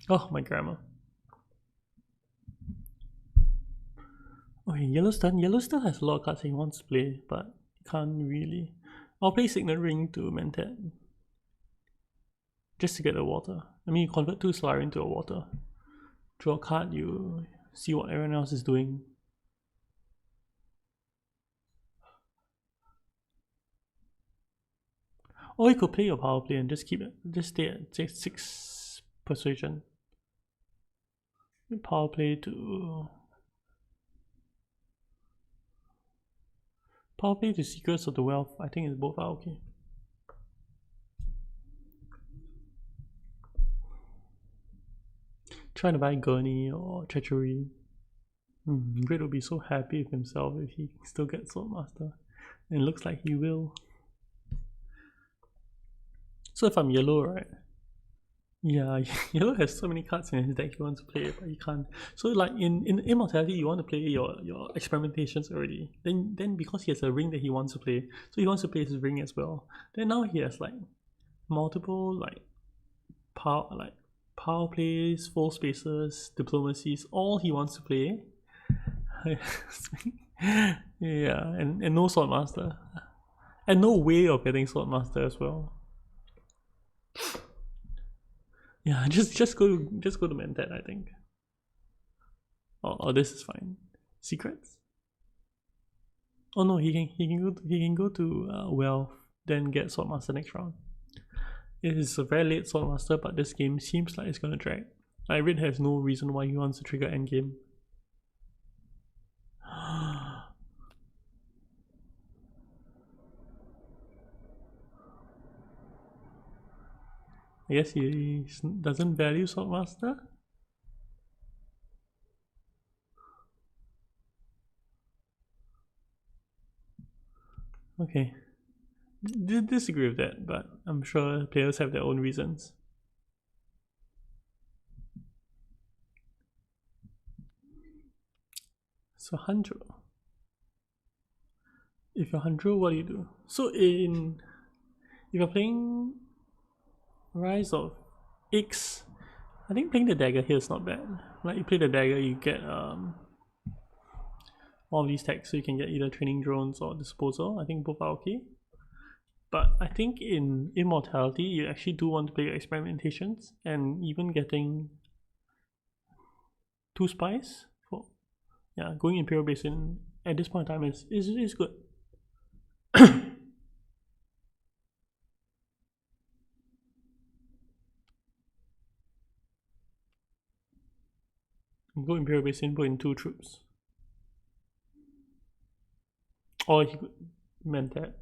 Oh, my grammar. Okay, Yellowstone. Yellowstone has a lot of cards that he wants to play, but he can't really. I'll play Signet Ring to Mentat. Just to get the water. I mean, you convert 2 Solari into a water. Draw a card, you see what everyone else is doing. Or you could play your power play and just keep it. Just stay at say 6 persuasion. Power play to Secrets of the Wealth. I think both are okay. Trying to buy Gurney or Treachery. Grid will be so happy with himself if he still gets Swordmaster. And it looks like he will. So if I'm yellow, right? Yeah, yellow has so many cards in his deck he wants to play, but he can't. So like in Immortality, you want to play your experimentations already. Then because he has a ring that he wants to play, so he wants to play his ring as well. Then now he has like multiple power plays, full spaces, diplomacies, all he wants to play. Yeah, and no Swordmaster. And no way of getting Swordmaster as well. Yeah, just go to Mentat, I think. Oh, this is fine. Secrets? Oh no, he can go to Wealth, then get Swordmaster next round. It is a very late Swordmaster, but this game seems like it's gonna drag. Red has no reason why he wants to trigger endgame. I guess he doesn't value Swordmaster. Okay. Disagree with that, but I'm sure players have their own reasons. So Hanjo. If you're Hanjo, what do you do? So if you're playing Rise of X, I think playing the dagger here is not bad. Like you play the dagger, you get all of these tags, so you can get either training drones or disposal. I think both are okay. But I think in Immortality, you actually do want to play experimentations, and even getting 2 spies for going Imperial Basin at this point in time is good. Go Imperial Basin, put in 2 troops. Or he could Mentat.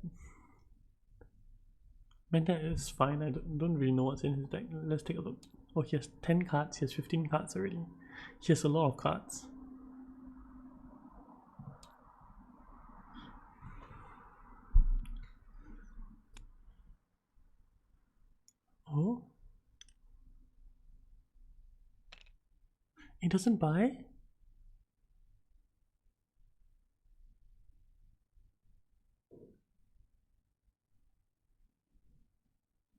Mentat is fine. I don't really know what's in his deck. Let's take a look. Oh, he has 10 cards. He has 15 cards already. He has a lot of cards. Oh. He doesn't buy?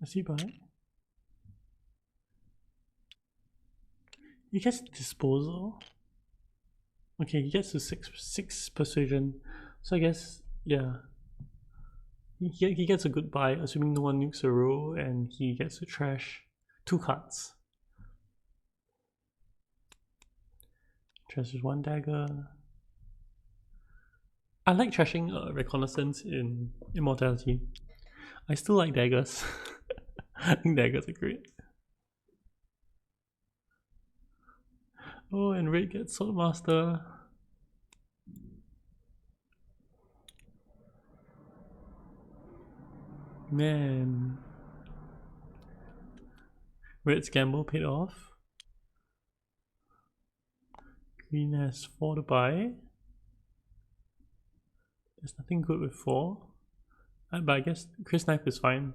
Does he buy? He gets disposal. Okay, he gets to six persuasion. So I guess yeah. He gets a good buy, assuming no one nukes a row, and he gets to trash 2 cards. Trashes 1 dagger. I like trashing reconnaissance in Immortality. I still like daggers. I think daggers are great. Oh, and red gets Swordmaster. Man. Red's gamble paid off. Green has 4 to buy. There's nothing good with 4. But I guess Chris Knife is fine.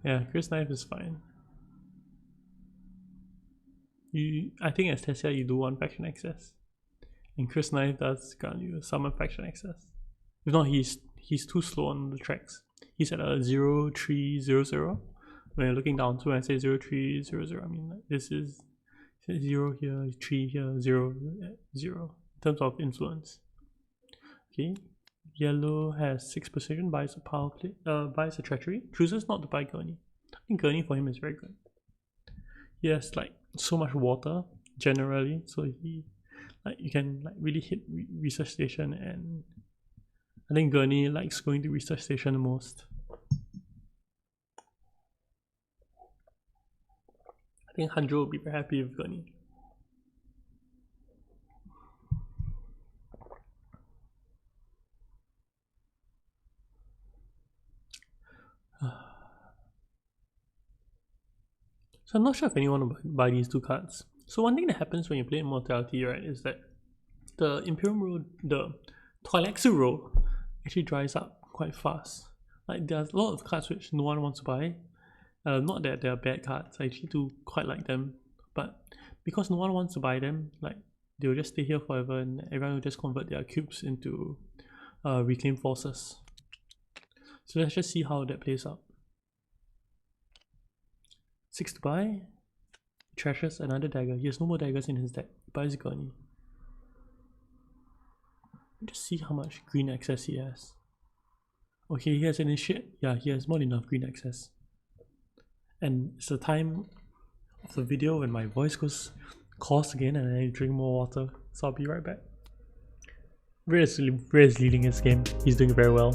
Yeah, Chris Knife is fine. I think as Tessia you do 1 faction access. And Chris Knife does grant you summon faction access. If not, he's too slow on the tracks. He's at a 0300. When you're looking down, so when I say 0300, I mean like this is 0 here, 3 here, 0, 0 in terms of influence. Okay, yellow has 6 precision, buys a power play, buys a treachery, chooses not to buy Gurney. I think Gurney for him is very good. He has like so much water generally, so he like you can like really hit research station, and I think Gurney likes going to research station the most. I think Hanjo will be very happy with Gurney. So I'm not sure if anyone will buy these 2 cards. So one thing that happens when you play Immortality, right, is that the Imperium row, the Twi'lexu row, actually dries up quite fast. Like there's a lot of cards which no one wants to buy. Not that they are bad cards, I actually do quite like them, but because no one wants to buy them, like they will just stay here forever, and everyone will just convert their cubes into reclaimed forces. So let's just see how that plays out. 6 to buy. He trashes another dagger. He has no more daggers in his deck. He buys Gurney. Just see how much green access he has. Okay, he has initiate. Yeah, he has more than enough green access. And it's the time of the video when my voice goes coarse again and I drink more water. So I'll be right back. Red is leading his game. He's doing very well.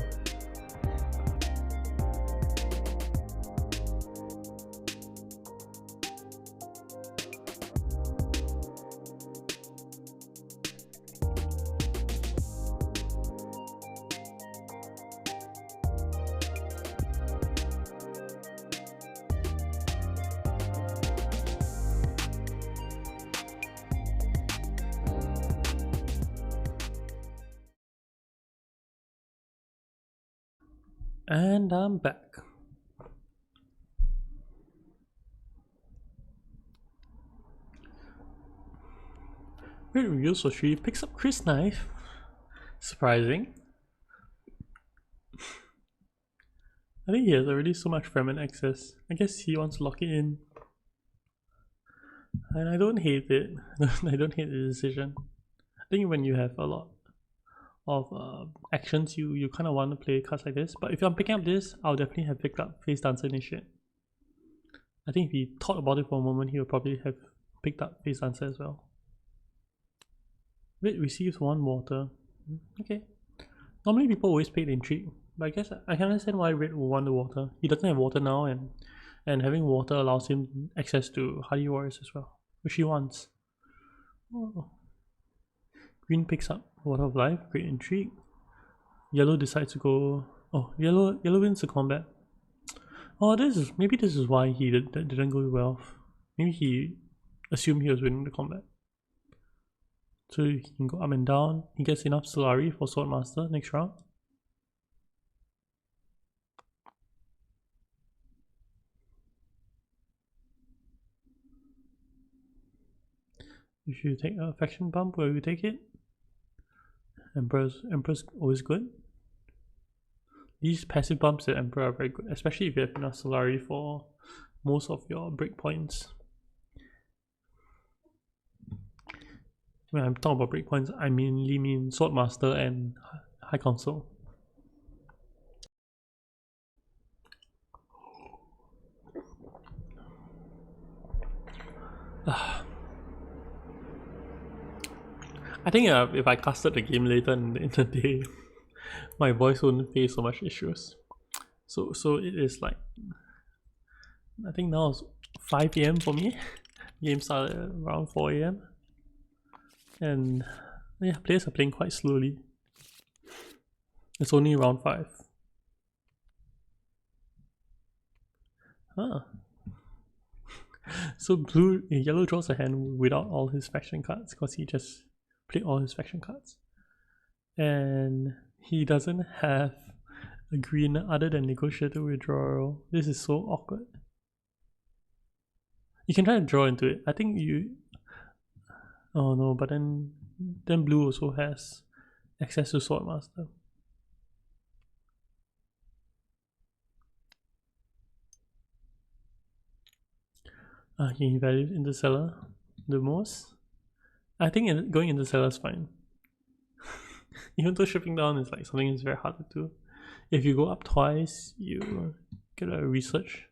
And I'm back. Red reveals for 3, picks up Chris Knife. Surprising. I think he has already so much Fremen access. I guess he wants to lock it in. And I don't hate it. I don't hate the decision. I think when you have a lot of actions, you kind of want to play cards like this. But if I'm picking up this, I'll definitely have picked up Face Dancer Initiate. I think if he thought about it for a moment, he would probably have picked up Face Dancer as well. Red receives 1 water. Okay. Normally people always play the Intrigue, but I guess I can understand why Red will want the water. He doesn't have water now, and having water allows him access to Hardy Warriors as well, which he wants. Oh. Green picks up Water of Life, great Intrigue. Yellow decides to go. Oh, yellow wins the combat. Oh, maybe this is why he didn't go with Wealth. Maybe he assumed he was winning the combat. So he can go up and down. He gets enough Solari for Swordmaster next round. If you take a faction bump, where you take it. Emperor's always good. These passive bumps at Emperor are very good, especially if you have enough Solari for most of your breakpoints. When I'm talking about breakpoints, I mainly mean Swordmaster and High Council. I think if I casted the game later in the day, my voice wouldn't face so much issues. So it is like, I think now it's 5 AM for me. Game started at around 4 AM. And yeah, players are playing quite slowly. It's only round 5. Huh. So yellow draws a hand without all his faction cards because he just played all his faction cards. And he doesn't have a green other than negotiator withdrawal. This is so awkward. You can try to draw into it. I think you... Oh no, but then blue also has access to Swordmaster. He values Interstellar the most. I think going Interstellar is fine. Even though shipping down is like something that's very hard to do. If you go up twice, you get a research,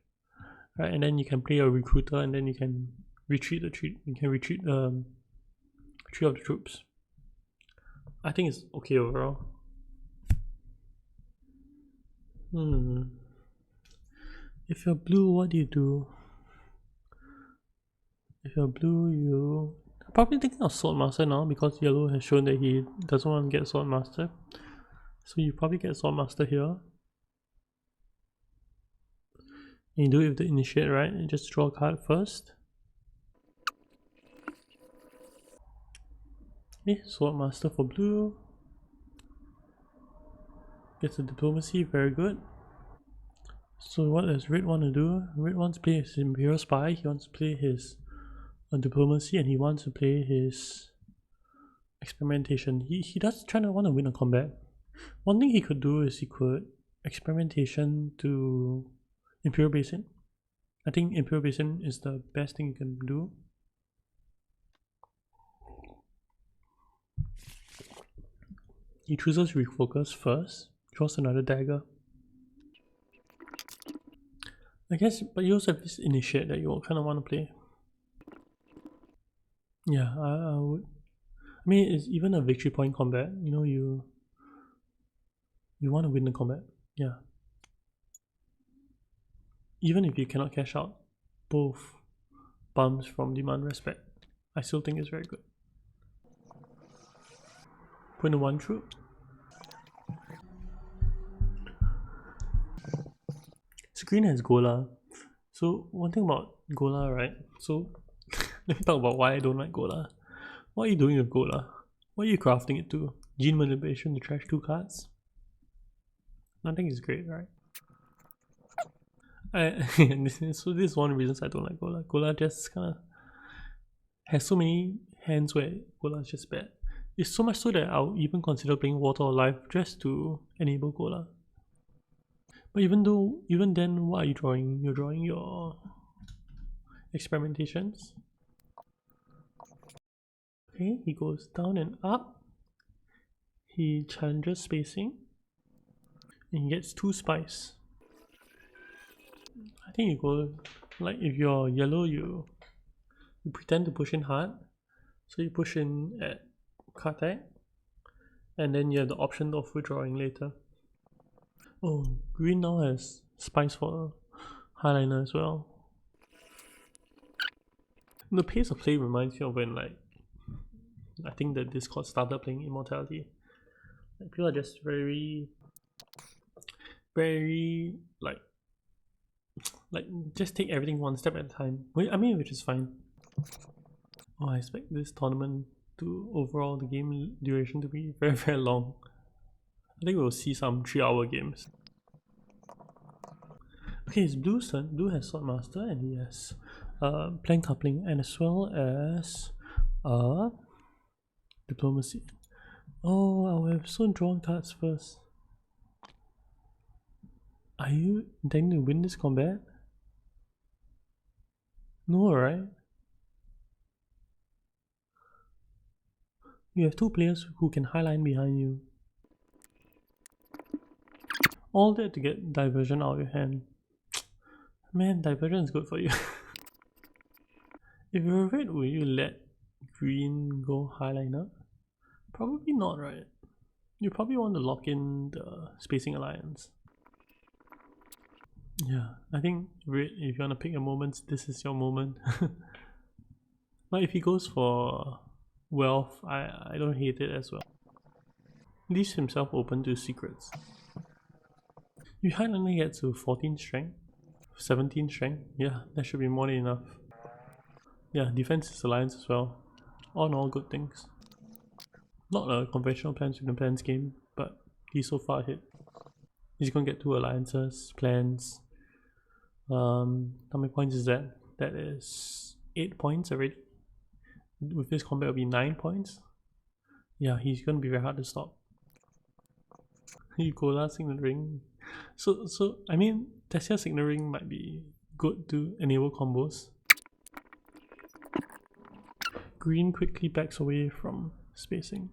right? And then you can play a recruiter, and then you can retreat the tree. You can retreat three of the troops. I think it's okay overall. If you're blue, what do you do? If you're blue, you probably thinking of Swordmaster now because yellow has shown that he doesn't want to get Swordmaster. So you probably get Swordmaster here. And you do it with the initiate, right? And just draw a card first. Okay, Swordmaster for blue. Gets a diplomacy, very good. So what does red want to do? Red wants to play his Imperial Spy, he wants to play his diplomacy, and he wants to play his experimentation. He does try to want to win a combat. One thing he could do is he could experimentation to Imperial Basin. I think Imperial Basin is the best thing you can do. He chooses refocus first, draws another dagger. I guess, but you also have this initiate that you kind of want to play. Yeah, I would. I mean, it's even a victory point combat. You know, you want to win the combat. Yeah. Even if you cannot cash out both bumps from demand respect, I still think it's very good. Put in one troop. Screen has Gola. So one thing about Gola, right? So let me talk about why I don't like Gola. What are you doing with Gola? What are you crafting it to? Gene manipulation to trash 2 cards? Nothing is great, right? So this is one of the reasons I don't like Gola. Gola just kind of has so many hands where Gola is just bad. It's so much so that I'll even consider playing Water or Life just to enable Gola. But even then, what are you drawing? You're drawing your experimentations. Okay, he goes down and up. He challenges spacing. And he gets 2 spice. I think you go, like if you're yellow, you pretend to push in hard. So you push in at card tag. And then you have the option of withdrawing later. Oh, green now has spice for highliner as well. The pace of play reminds me of when, like, I think that Discord started playing Immortality. Like, people are just very like just take everything one step at a time. I mean, which is fine. Oh, I expect this tournament to overall the game duration to be very, very long. I think we'll see some 3-hour games. Okay, it's Blue's turn. Blue has Swordmaster and he has plan coupling and as well as diplomacy. Oh, I'll have so drawn cards first. Are you intending to win this combat? No, right? You have two players who can highline behind you. All that to get diversion out of your hand. Man, diversion is good for you. If you're red, will you let green go highliner? Probably not, right? You probably want to lock in the spacing alliance. Yeah, I think red, if you want to pick your moments, this is your moment. But if he goes for wealth, I don't hate it as well. Leaves himself open to secrets. You highliner get to 14 strength, 17 strength. Yeah, that should be more than enough. Yeah, defense is alliance as well. All in all, good things. Not a conventional plans with the plans game, but he's so far ahead. He's gonna get 2 alliances, plans. How many points is that? That is 8 points already. With this combat, it'll be 9 points. Yeah, he's gonna be very hard to stop. Yukola signaling. So I mean, Tessia signaling might be good to enable combos. Green quickly backs away from spacing.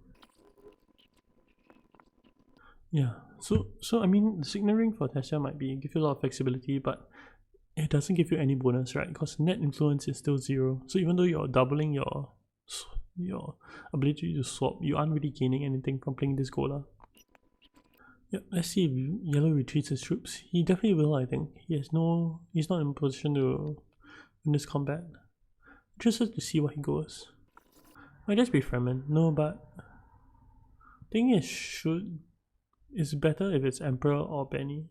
Yeah, so I mean, the signaling for Tessia might be give you a lot of flexibility, but it doesn't give you any bonus, right? Because net influence is still 0. So even though you're doubling your ability to swap, you aren't really gaining anything from playing this Gola. Yeah, let's see if yellow retreats his troops. He definitely will, I think. He's not in a position to win this combat. Interested to see what he goes. Might just be Fremen. No, but thing is, it's better if it's Emperor or Benny.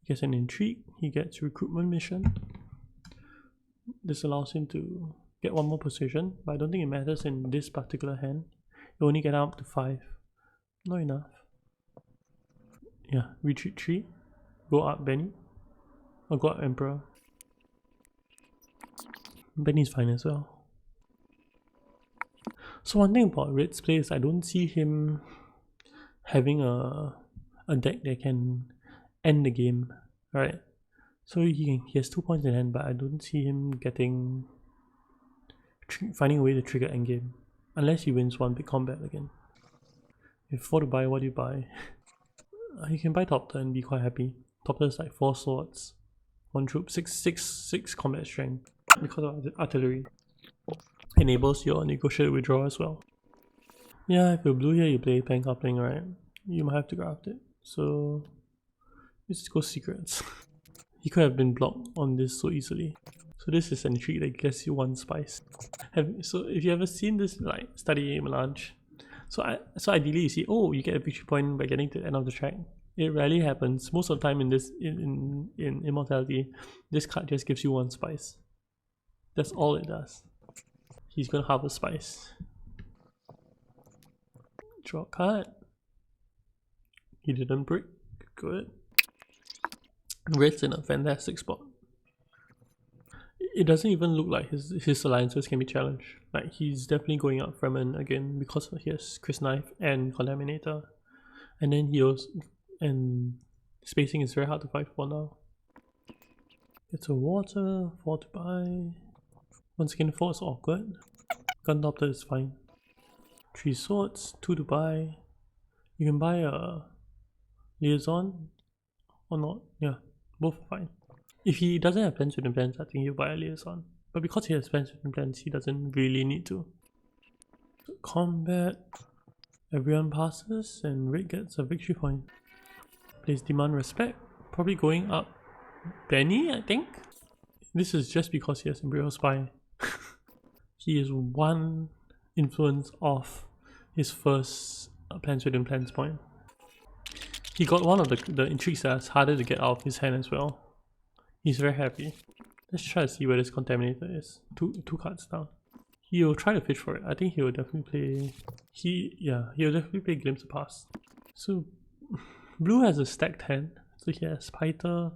He gets an intrigue, he gets recruitment mission. This allows him to get 1 more position, but I don't think it matters in this particular hand. You only get up to 5. Not enough. Yeah, retreat 3. Go up Benny. Or go up Emperor. Benny's fine as well. So one thing about Red's play is I don't see him having a deck that can end the game, right? So he has 2 points in hand, but I don't see him finding a way to trigger endgame unless he wins one big combat again. If 4 to buy, what do you buy? You can buy Topter and be quite happy. Topter is like 4 swords, 1 troop, 6 combat strength because of artillery. Enables your negotiated withdrawal as well. Yeah, if you're blue here, you play pen coupling, right? You might have to graft it. So let's just go secrets. He could have been blocked on this so easily. So this is an intrigue that gets you 1 spice. So if you ever seen this like study melange, so ideally you see, oh, you get a victory point by getting to the end of the track. It rarely happens. Most of the time in this in Immortality, this card just gives you 1 spice. That's all it does. He's gonna have a spice. Draw a card. He didn't break. Good. Red's in a fantastic spot. It doesn't even look like his alliances can be challenged. Like he's definitely going up Fremen again because he has Chris Knife and Contaminator. And then spacing is very hard to fight for now. It's a water, 4 to buy. Once again, 4 is awkward. Gunpowder is fine. 3 swords, 2 to buy. You can buy a liaison or not. Yeah, both are fine. If he doesn't have plans within plans, I think he'll buy a liaison. But because he has plans within plans, he doesn't really need to. So combat. Everyone passes and Red gets a victory point. Plays demand respect. Probably going up Benny, I think. This is just because he has Imperial Spy. He is 1 influence off his first plans within plans point. He got one of the intrigues that's harder to get out of his hand as well. He's very happy. Let's try to see where this Contaminator is. Two cards down. He'll try to pitch for it. I think he'll definitely play. He'll definitely play Glimpse of Past. So blue has a stacked hand. So he has Pyther,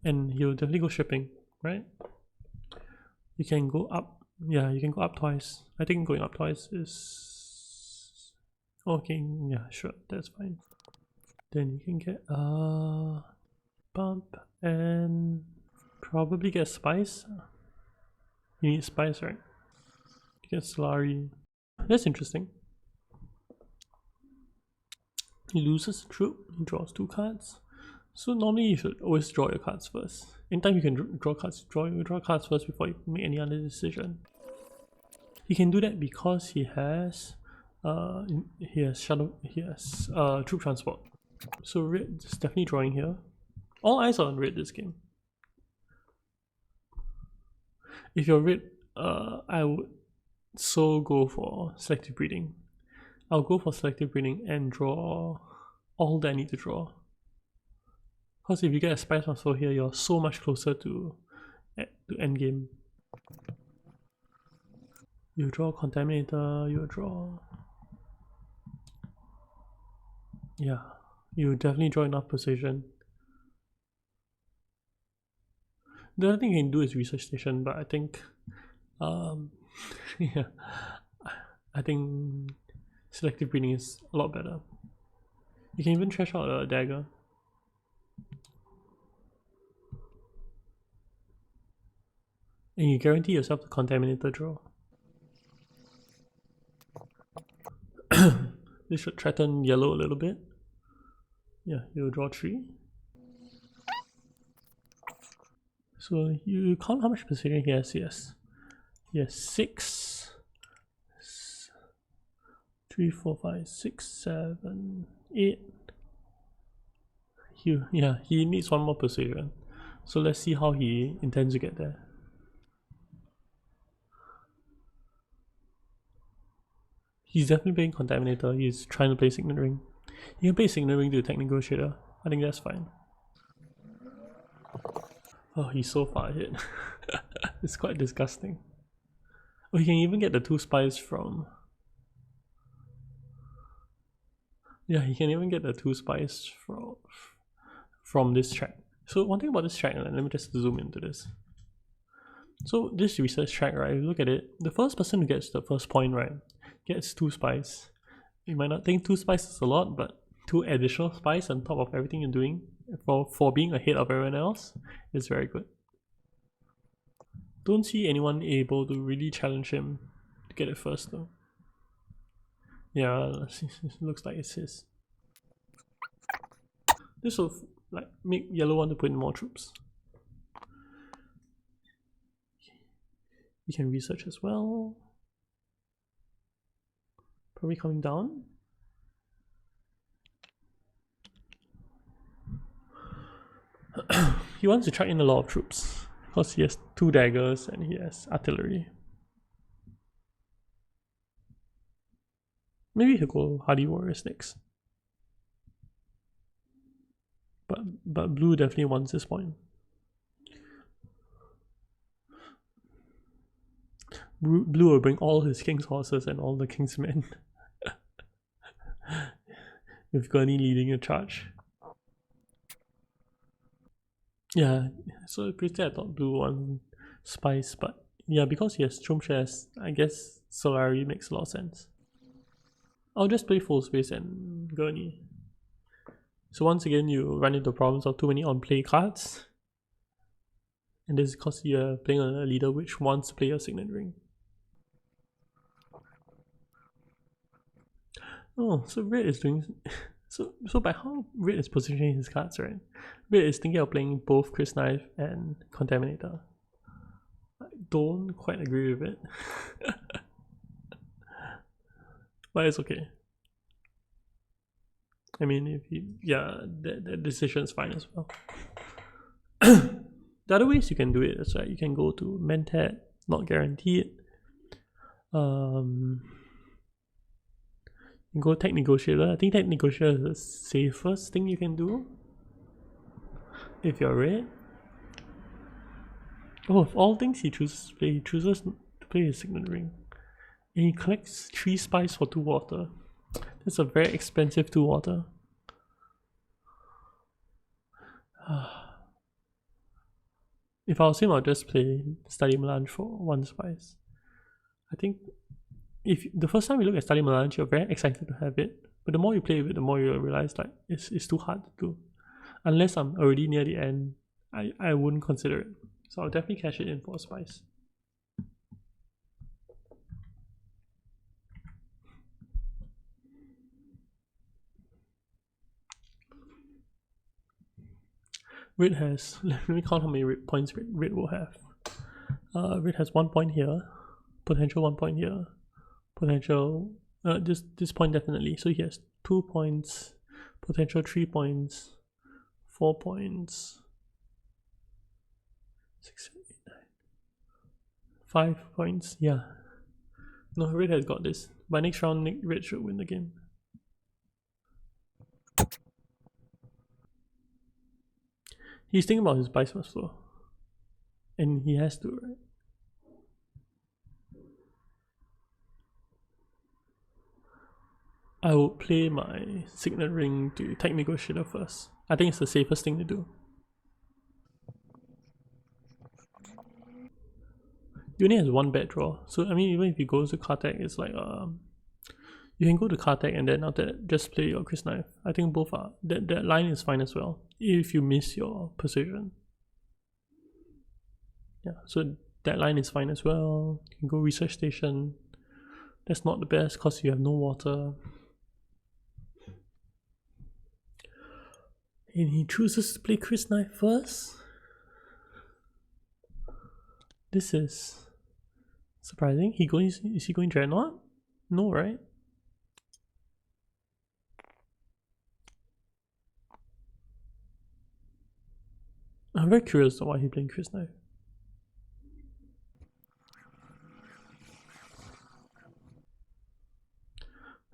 and he'll definitely go shipping, right? You can go up. Yeah, you can go up twice. I think going up twice is okay. Yeah, sure, that's fine. Then you can get bump and probably get spice. You need spice, right? You get Solari. That's interesting. He loses a troop. He draws 2 cards. So normally you should always draw your cards first. Anytime you can draw cards, draw cards first before you make any other decision. He can do that because he has troop transport. So red is definitely drawing here. All eyes are on red this game. If you're red, I would so go for selective breeding. I'll go for selective breeding and draw all that I need to draw. Because if you get a spice muscle here, you're so much closer to endgame. You draw Contaminator, you draw... Yeah, you definitely draw enough precision. The other thing you can do is Research Station, but I think... yeah, I think selective breeding is a lot better. You can even trash out a dagger. And you guarantee yourself the Contaminator draw. This should threaten yellow a little bit. Yeah, you'll draw 3. So you count how much precision he has. Yes, he has 6, 3, 4, 5, 6, 7, 8. He needs 1 more precision. So let's see how he intends to get there. He's definitely playing Contaminator. He's trying to play Signet Ring. He can play Signet Ring to Tech Negotiator. I think that's fine. Oh, he's so far ahead. It's quite disgusting. Oh, he can even get the 2 spies from... Yeah, he can even get the 2 spies from this track. So one thing about this track, let me just zoom into this. So this research track, right, if you look at it, the first person who gets the first point, right, gets 2 spies. You might not think 2 spies is a lot, but 2 additional spies on top of everything you're doing for being ahead of everyone else is very good. Don't see anyone able to really challenge him to get it first though. Yeah, it looks like it's his. This will like make yellow want to put in more troops. You can research as well. Probably coming down. He wants to track in a lot of troops because he has 2 daggers and he has artillery. Maybe he'll go Hardy Warriors next. But blue definitely wants this point. Blue will bring all his king's horses and all the king's men. With Gurney leading a charge. Yeah, so pretty I thought blue won spice, but yeah, because he has Chum shares, I guess Solari makes a lot of sense. I'll just play full space and Gurney. So once again you run into problems of too many on-play cards. And this is because you're playing a leader which wants to play a Signet Ring. Oh, so red is doing... So by how red is positioning his cards, right? Red is thinking of playing both Chris Knife and Contaminator. I don't quite agree with it. But it's okay. I mean, if you... Yeah, that decision is fine as well. The other ways you can do it is right. You can go to Mentat, not guaranteed. You can go Tech Negotiator. I think Tech Negotiator is the safest thing you can do if you're red. Oh, of all things he chooses to to play his Signet Ring. And he collects 3 spice for 2 water. That's a very expensive 2 water. If I was him, I'll just play Study Melange for 1 spice. I think if the first time you look at Study Melange, you're very excited to have it. But the more you play with it, the more you realize like it's too hard to do. Unless I'm already near the end, I wouldn't consider it. So I'll definitely cash it in for a spice. Red has, let me count how many points red will have. Red has 1 point here, potential 1 point here, potential, this point definitely. So he has 2 points, potential 3 points, 4 points, 6, 7, 8, 9, 5 points, yeah. No, red has got this. By next round, red should win the game. He's thinking about his spice first though. And he has to, right? I would play my Signet Ring to Tech Negotiator first. I think it's the safest thing to do. He only has 1 bad draw. So I mean, even if he goes to Kartek, it's like you can go to Kartek and then after that just play your Chris Knife. I think both are that line is fine as well. If you miss your Persuasion. Yeah, so that line is fine as well. You can go Research Station. That's not the best because you have no water. And he chooses to play Chris Knife first. This is surprising. Is he going Dreadnought? No, right? I'm very curious why he's playing Chris Knife.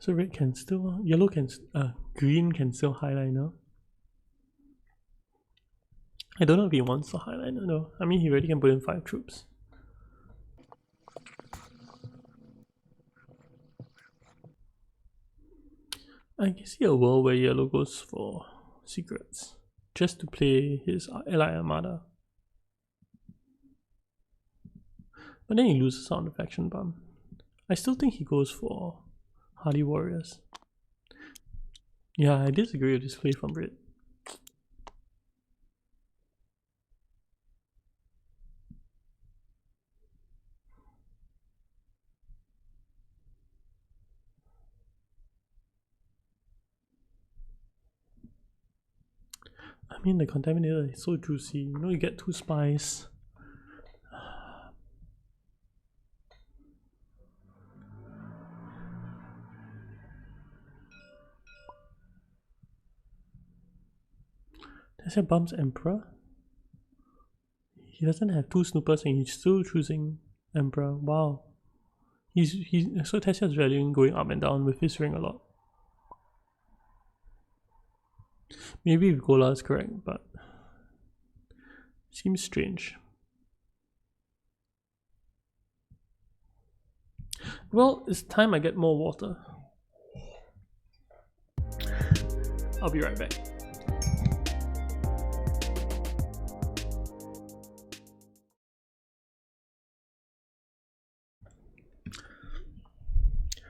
So red can still, yellow can, green can still highliner. I don't know if he wants the highliner though. I mean, he already can put in 5 troops. I can see a world where yellow goes for secrets just to play his Ally Armada. But then he loses out on the faction bump. I still think he goes for Hardy Warriors. Yeah, I disagree with this play from red. I mean, the Contaminator is so juicy. You know, you get 2 spies. Does he bumps Emperor? He doesn't have 2 snoopers and he's still choosing Emperor. Wow. He's so Tessia's valuing going up and down with his ring a lot. Maybe if Gola is correct, but seems strange. Well, it's time I get more water. I'll be right back.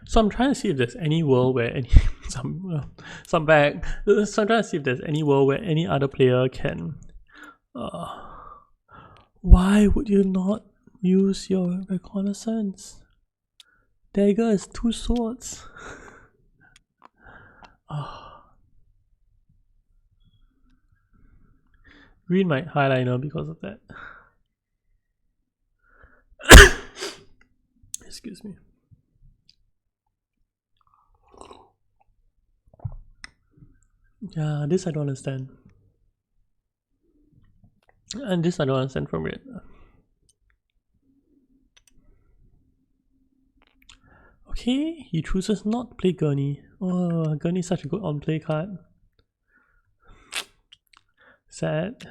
So I'm trying to see if there's any world where any So I'm back. So I'm trying to see if there's any world where any other player can. Why would you not use your reconnaissance? Dagger is 2 swords. Green might highliner because of that. Excuse me. Yeah, this I don't understand. And this I don't understand from red. Okay, he chooses not to play Gurney. Oh, Gurney is such a good on-play card. Sad.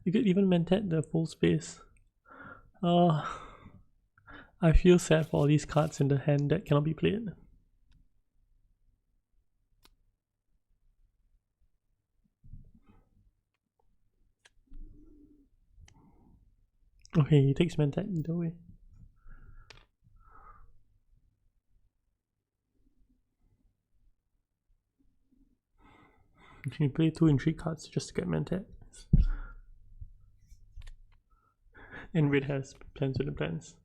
You could even mentat the full space. I feel sad for all these cards in the hand that cannot be played. Okay, he takes Mentat either way. You play 2 and 3 cards just to get Mentat. And red has plans with the plans.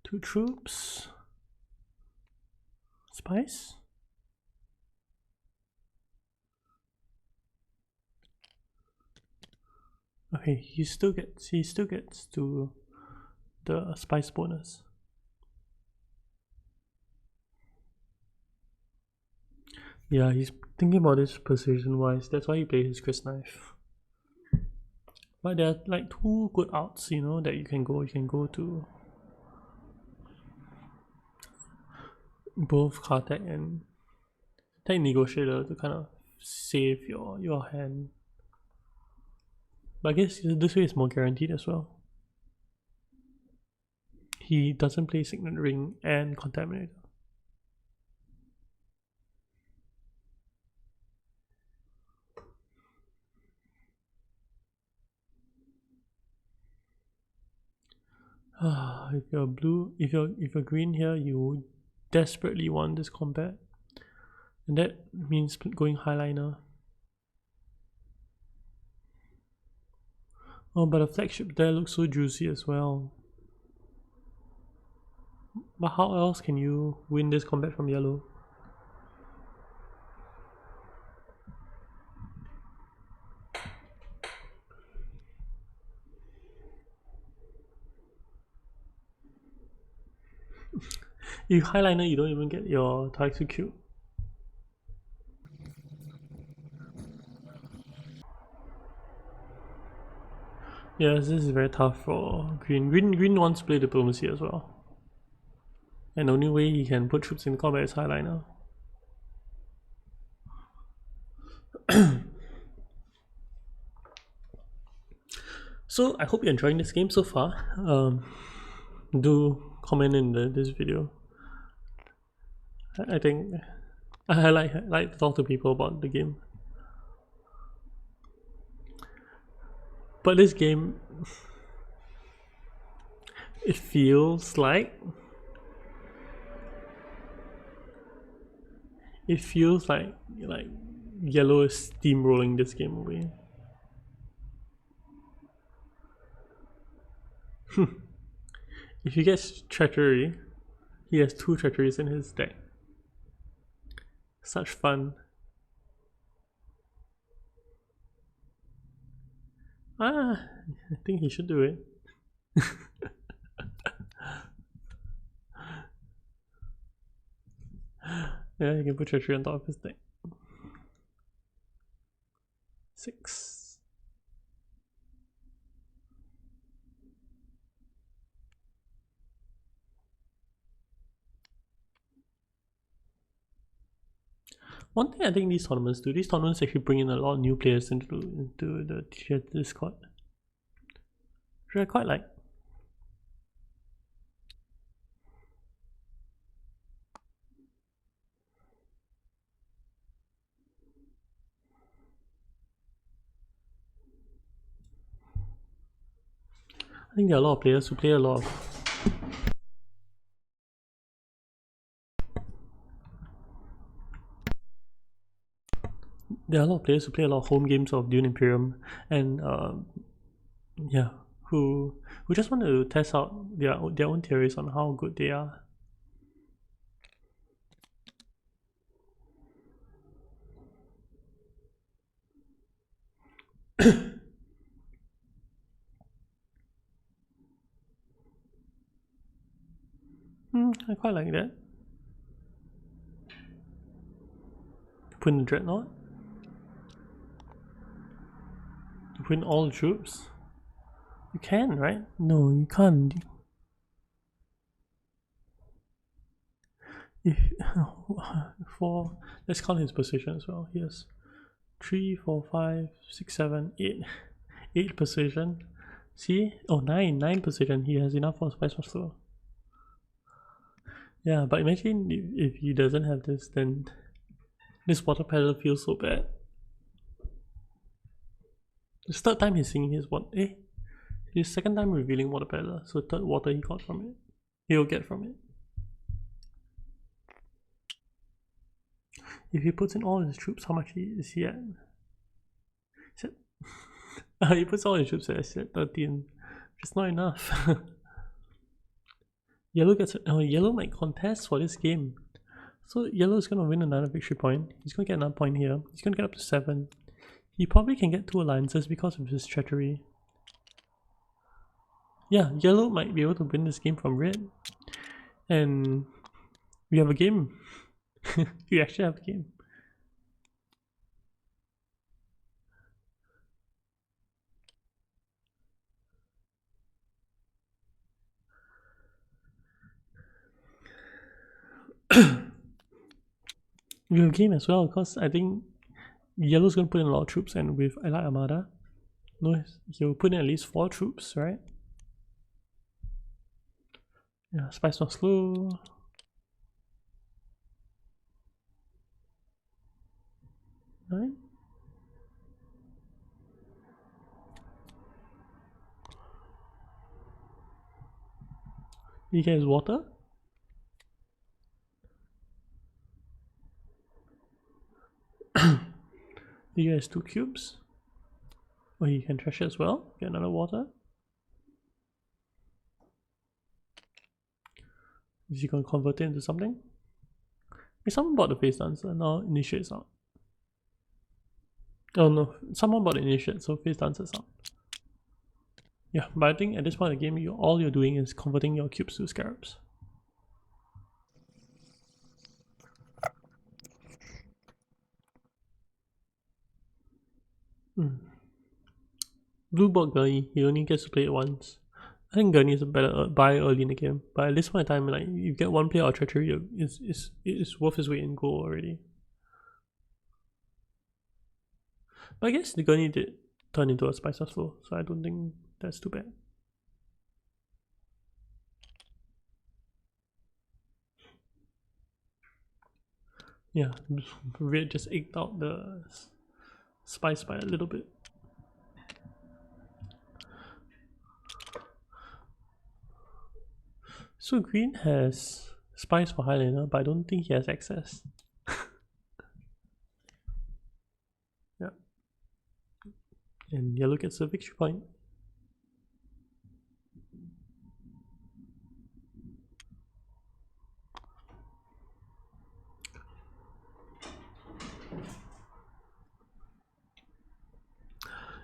Two troops. Spice? Okay, he still gets to the spice bonus. Yeah, he's thinking about this position wise. That's why he plays his Chris Knife. But there are like 2 good outs, you know, that you can go. You can go to both Kartek and Tech Negotiator to kind of save your hand. But I guess this way is more guaranteed as well. He doesn't play Signet Ring and Contaminator. If you're blue, if you're green here, you desperately want this combat, and that means going highliner. Oh, but the flagship there looks so juicy as well. But how else can you win this combat from yellow? If you highliner, you don't even get your Taixu cube. Yes, this is very tough for green. Green wants to play diplomacy as well. And the only way he can put troops in combat is highliner. So I hope you're enjoying this game so far. Do comment in this video. I think I like to talk to people about the game. But this game, it feels like yellow is steamrolling this game away. If he gets treachery, he has 2 treacheries in his deck. Such fun. I think he should do it. Yeah, you can put treachery on top of his deck. 6. One thing I think these tournaments actually bring in a lot of new players into the Discord, which I quite like. I think there are a lot of players who play a lot of home games of Dune Imperium, and yeah, who just want to test out their own theories on how good they are. I quite like that. Put in the Dreadnought. You put in all the troops. You can, right? No, you can't. if for let's count his position as well. He has 3, 4, 5, 6, 7, 8. 8 position. See? Oh, 9 position. He has enough for Spice Rush Slow. Yeah, but imagine if he doesn't have this, then this water peddler feels so bad. It's third time he's singing his what? His second time revealing water peddler, so third water he got from it. He'll get from it. If he puts in all his troops, how much is he at? He puts all his troops at 13. Just not enough. Yellow gets Yellow might contest for this game. So Yellow is gonna win another victory point. He's gonna get another point here. He's gonna get up to 7. He probably can get 2 alliances because of his treachery. Yeah, Yellow might be able to win this game from Red. And we have a game. We actually have a game. We have a game as well because I think Yellow's gonna put in a lot of troops, and with Allied Armada, no, he'll put in at least 4 troops, right? Yeah, Spice not slow. Right? He gets water. He has 2 cubes. Oh, he can trash it as well. Get another water. Is he gonna convert it into something? Hey, someone bought the face dancer, now initiate's out. Oh no, someone bought the initiate, so face dancer's out. Yeah, but I think at this point of the game, all you're doing is converting your cubes to scarabs. Blue bought Gurney, he only gets to play it once. I think Gurney is a better buy early in the game, but at this point in time, like you get 1 player or treachery, it's worth his weight in gold already. But I guess the Gurney did turn into a Spice of Slow, so I don't think that's too bad. Yeah, Red just eked out the spice by a little bit. So green has spice for Highlander, but I don't think he has access. Yeah. And yellow gets a victory point.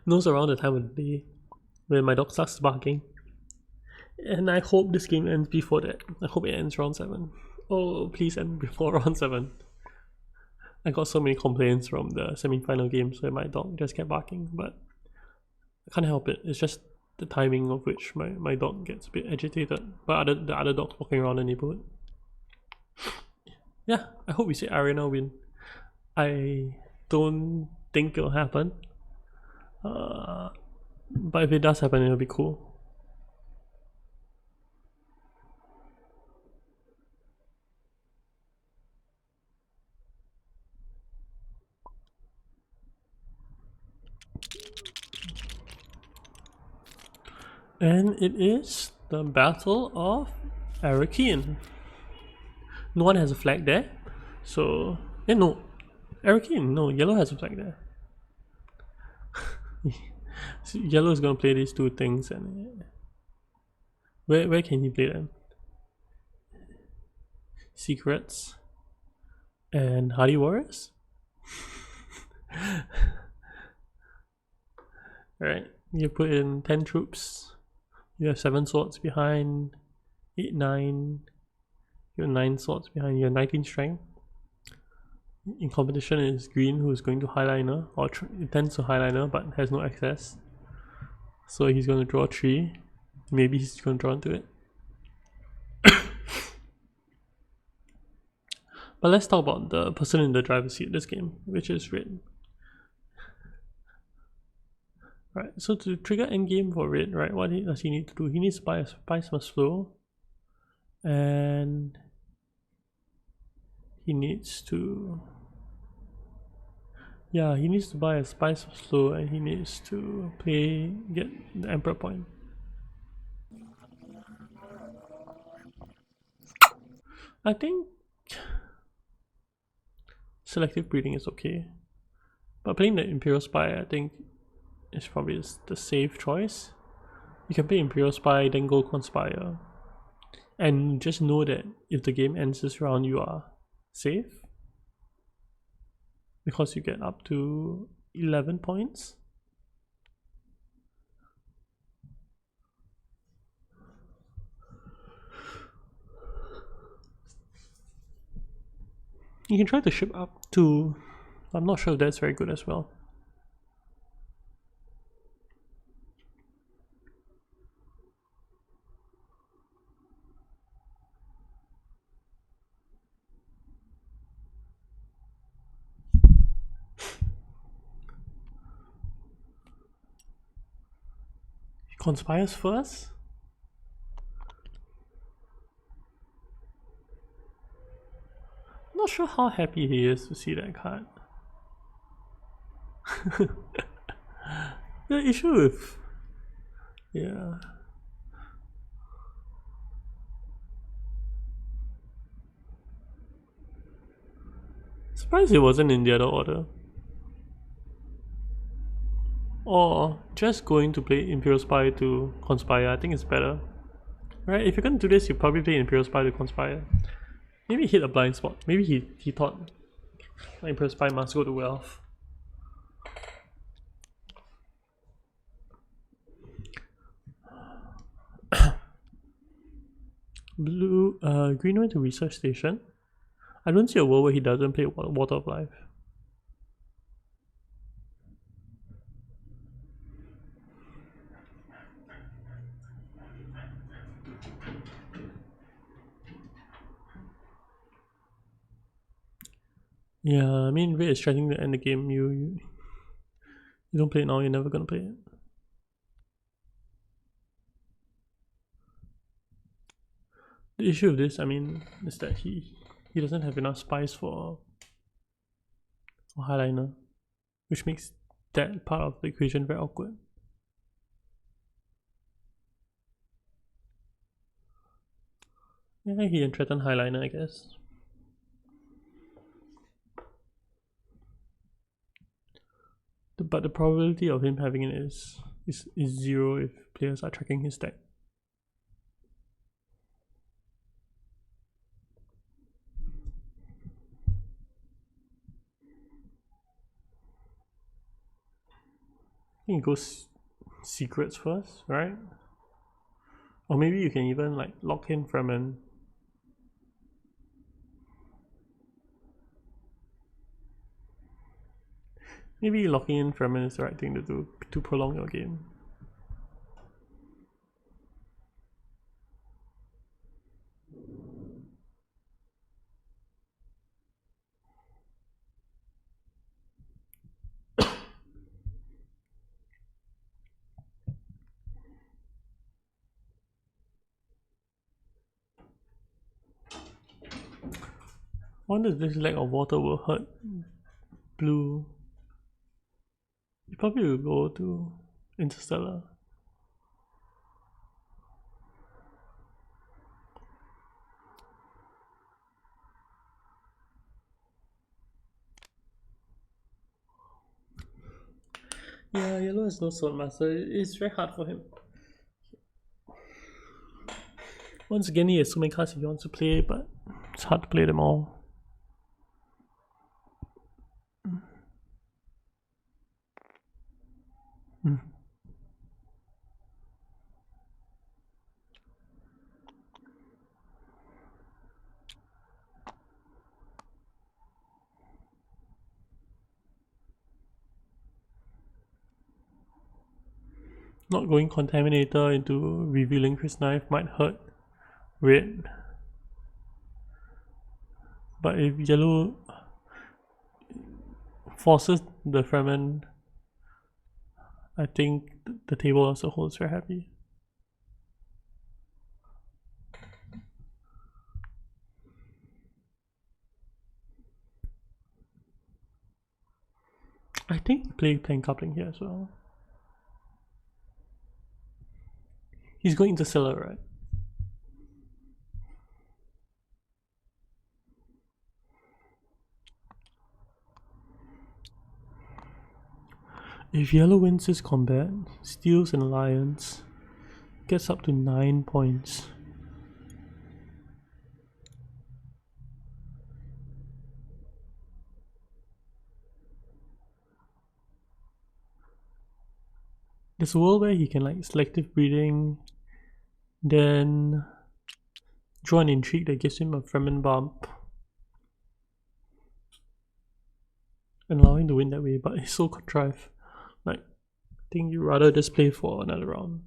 Knows around the time of the day when my dog starts barking. And I hope this game ends before that. I hope it ends round 7. Oh, please end before round 7. I got so many complaints from the semi-final games where my dog just kept barking, but I can't help it. It's just the timing of which my dog gets a bit agitated. But the other dogs walking around the neighborhood. Yeah, I hope we see Arena win. I don't think it'll happen. But if it does happen, it'll be cool. And it is the Battle of Arrakis. No one has a flag there. So, no. Arrakis, no, yellow has a flag there. So yellow is gonna play these 2 things, and where can he play them? Secrets and Hardy Warriors. Alright, you put in 10 troops. You have 7 swords behind, 8, 9. You have 9 swords behind. You have 19 strength. In competition is green, who is going to highliner, or intends to highliner but has no access. So he's going to draw 3. Maybe he's going to draw into it. But let's talk about the person in the driver's seat this game, which is Red. Right, so to trigger endgame for Red, right, what does he need to do? He needs to buy a spice must flow, and he needs to he needs to buy a spice must flow, and he needs to get the Emperor point. I think selective breeding is okay, but playing the Imperial Spy, I think, is probably the safe choice. You can play Imperial Spy, then go Conspire, and just know that if the game ends this round, you are safe because you get up to 11 points. You can try to ship up to, I'm not sure if that's very good as well. He conspires first. Not sure how happy he is to see that card. The issue with surprised it wasn't in the other order. Or just going to play Imperial Spy to Conspire, I think it's better. Right, if you're gonna do this, you probably play Imperial Spy to Conspire. Maybe he hit a blind spot. Maybe he thought Imperial Spy must go to Wealth. Green went to Research Station. I don't see a world where he doesn't play Water of Life. Yeah, I mean, Red is trying to end the game. You don't play it now, you're never gonna play it. The issue of this, I mean, is that he doesn't have enough spice for highliner, which makes that part of the equation very awkward. Yeah, he can threaten highliner, I guess. But the probability of him having it is 0 if players are tracking his deck. You can go secrets first, right? Or maybe you can even like lock in Fremen. Maybe locking in Fremen is the right thing to do to prolong your game. I wonder if this lack of water will hurt blue. You probably will go to Interstellar. Yeah, yellow is no Swordmaster. It's very hard for him. Once again, he has so many cards he wants to play, but it's hard to play them all. Not going Contaminator into revealing Chris Knife might hurt Red. But if yellow forces the Fremen, I think the table as a whole is very happy. I think playing coupling here as well. He's going into cellar, right? If yellow wins this combat, steals an alliance, gets up to 9 points. There's a world where he can like selective breeding, then draw an intrigue that gives him a Fremen bump, and allow him to win that way, but it's so contrived. Like, I think you'd rather just play for another round.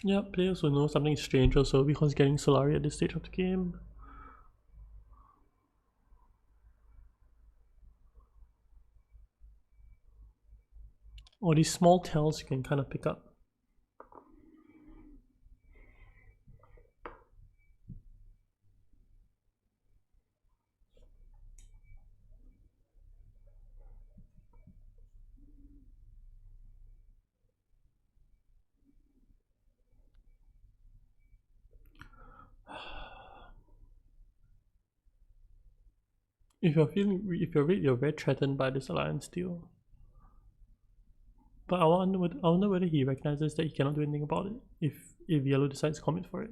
Yeah, players will know something strange also because getting Solari at this stage of the game. Or these small tells you can kind of pick up. If you're very threatened by this alliance deal. But I wonder whether he recognizes that he cannot do anything about it if yellow decides to commit for it.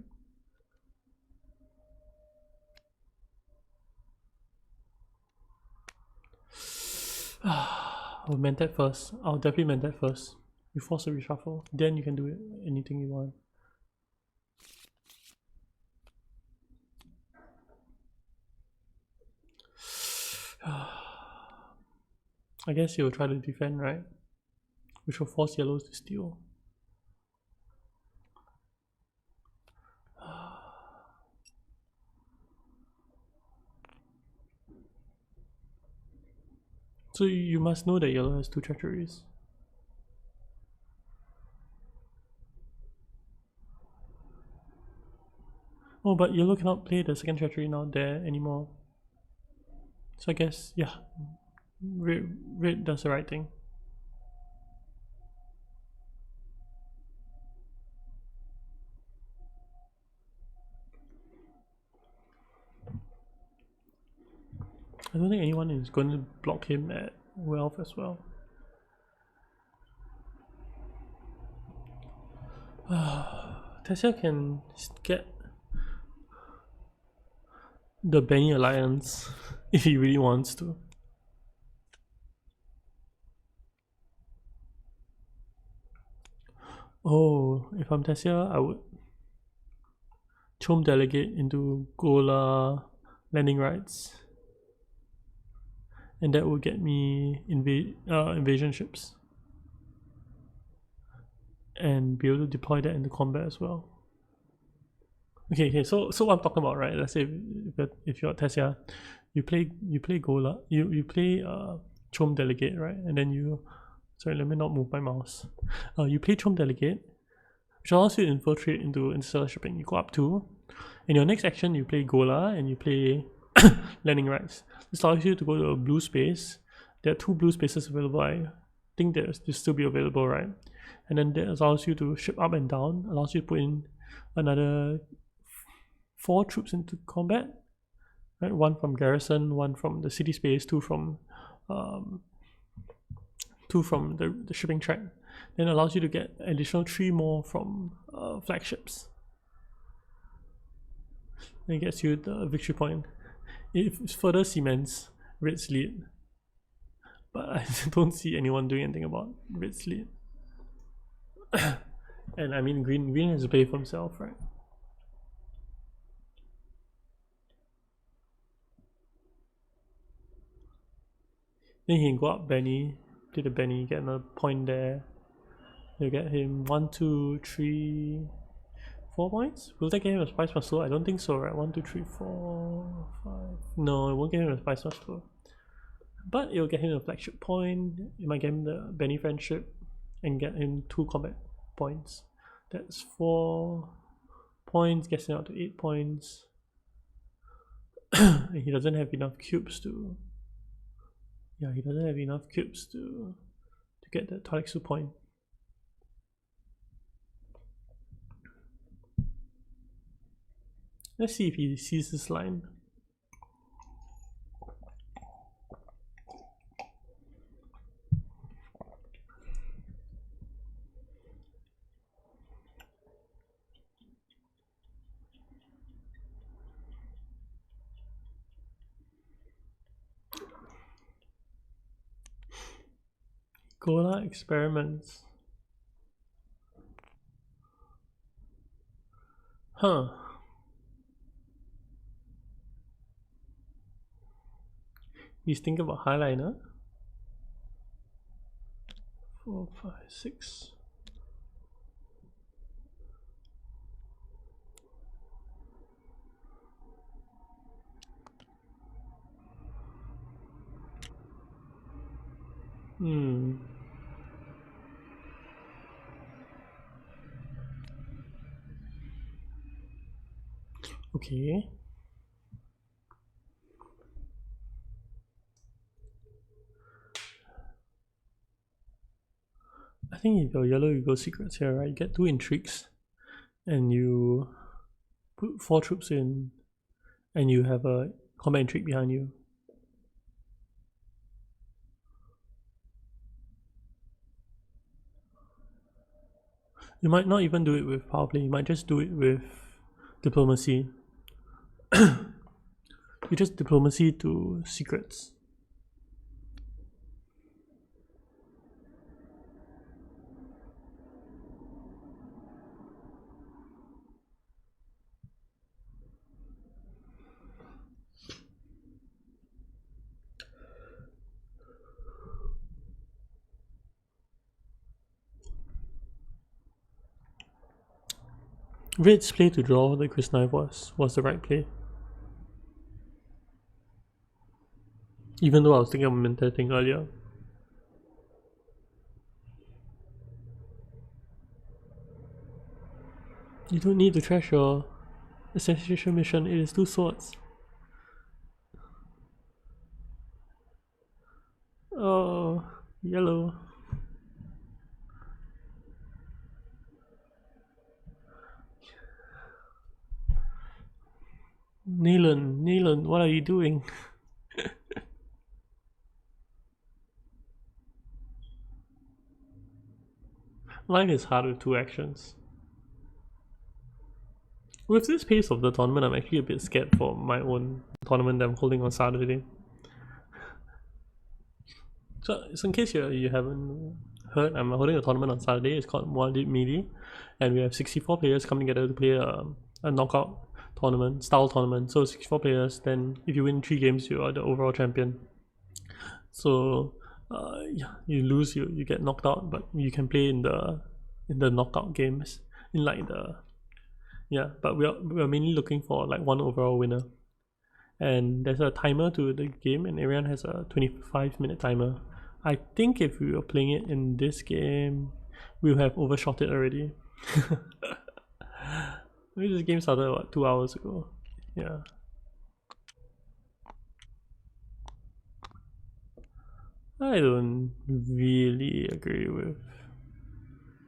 I'll Mentat first. I'll definitely Mentat first. You force a reshuffle, then you can do anything you want. I guess he'll try to defend, right? Which will force yellows to steal. So you must know that yellow has 2 treacheries. Oh, but yellow cannot play the second treachery now there anymore. So I guess, yeah, red does the right thing. I don't think anyone is going to block him at wealth as well. Tessia can get the Benny Alliance if he really wants to. Oh, if I'm Tessia, I would Chom Delegate into Gola landing rights. And that will get me invasion ships. And be able to deploy that into combat as well. Okay, so what I'm talking about, right? Let's say if you're Tessia, you play Gola, you play Chom Delegate, right? And then sorry, let me not move my mouse. You play Chom Delegate, which allows you to infiltrate into interstellar shipping. You go up 2. In your next action, you play Gola and you play landing rights. This allows you to go to a blue space. There are 2 blue spaces available. I think they'll still be available, right? And then that allows you to ship up and down, allows you to put in another 4 troops into combat, right? 1 from garrison, 1 from the city space, 2 from the shipping track. Then allows you to get additional 3 more from flagships. Then it gets you the victory point. It further cements Red's lead, but I don't see anyone doing anything about Red's lead. And I mean, green has to play for himself, right? Then he can go up Benny, do the Benny, get another point there. You get him 1, 2, 3, 4 points? Will that get him a Spice Muscle? I don't think so, right? 1, 2, 3, 4, 5. No, it won't get him a Spice Muscle. But it'll get him a flagship point. It might get him the Benny Friendship and get him 2 combat points. That's 4 points, gets him out to 8 points. And he doesn't have enough cubes to. Yeah, he doesn't have enough cubes to get the Toiletsu point. Let's see if he sees this line. Gola experiments. Huh. He's thinking about highliner. 4, 5, 6. Okay. I think if you're yellow, you go secrets here, right? You get 2 intrigues, and you put 4 troops in, and you have a combat intrigue behind you. You might not even do it with power play, you might just do it with diplomacy. You just diplomacy to secrets. Red's play to draw the Chris Knife was the right play. Even though I was thinking of a mental thing earlier. You don't need to trash your assassination mission, it is 2 swords. Oh, yellow. Neelan, what are you doing? Life is hard with 2 actions. With this pace of the tournament, I'm actually a bit scared for my own tournament that I'm holding on Saturday. So in case you haven't heard, I'm holding a tournament on Saturday. It's called Muad'Dib Melee, and we have 64 players coming together to play a knockout tournament, style tournament. So 64 players, then if you win 3 games, you are the overall champion. So yeah, you lose, you get knocked out, but you can play in the knockout games, in like the, yeah, but we're mainly looking for like 1 overall winner. And there's a timer to the game, and everyone has a 25-minute timer. I think if we were playing it in this game, we'll have overshot it already. Maybe this game started what, 2 hours ago. Yeah. I don't really agree with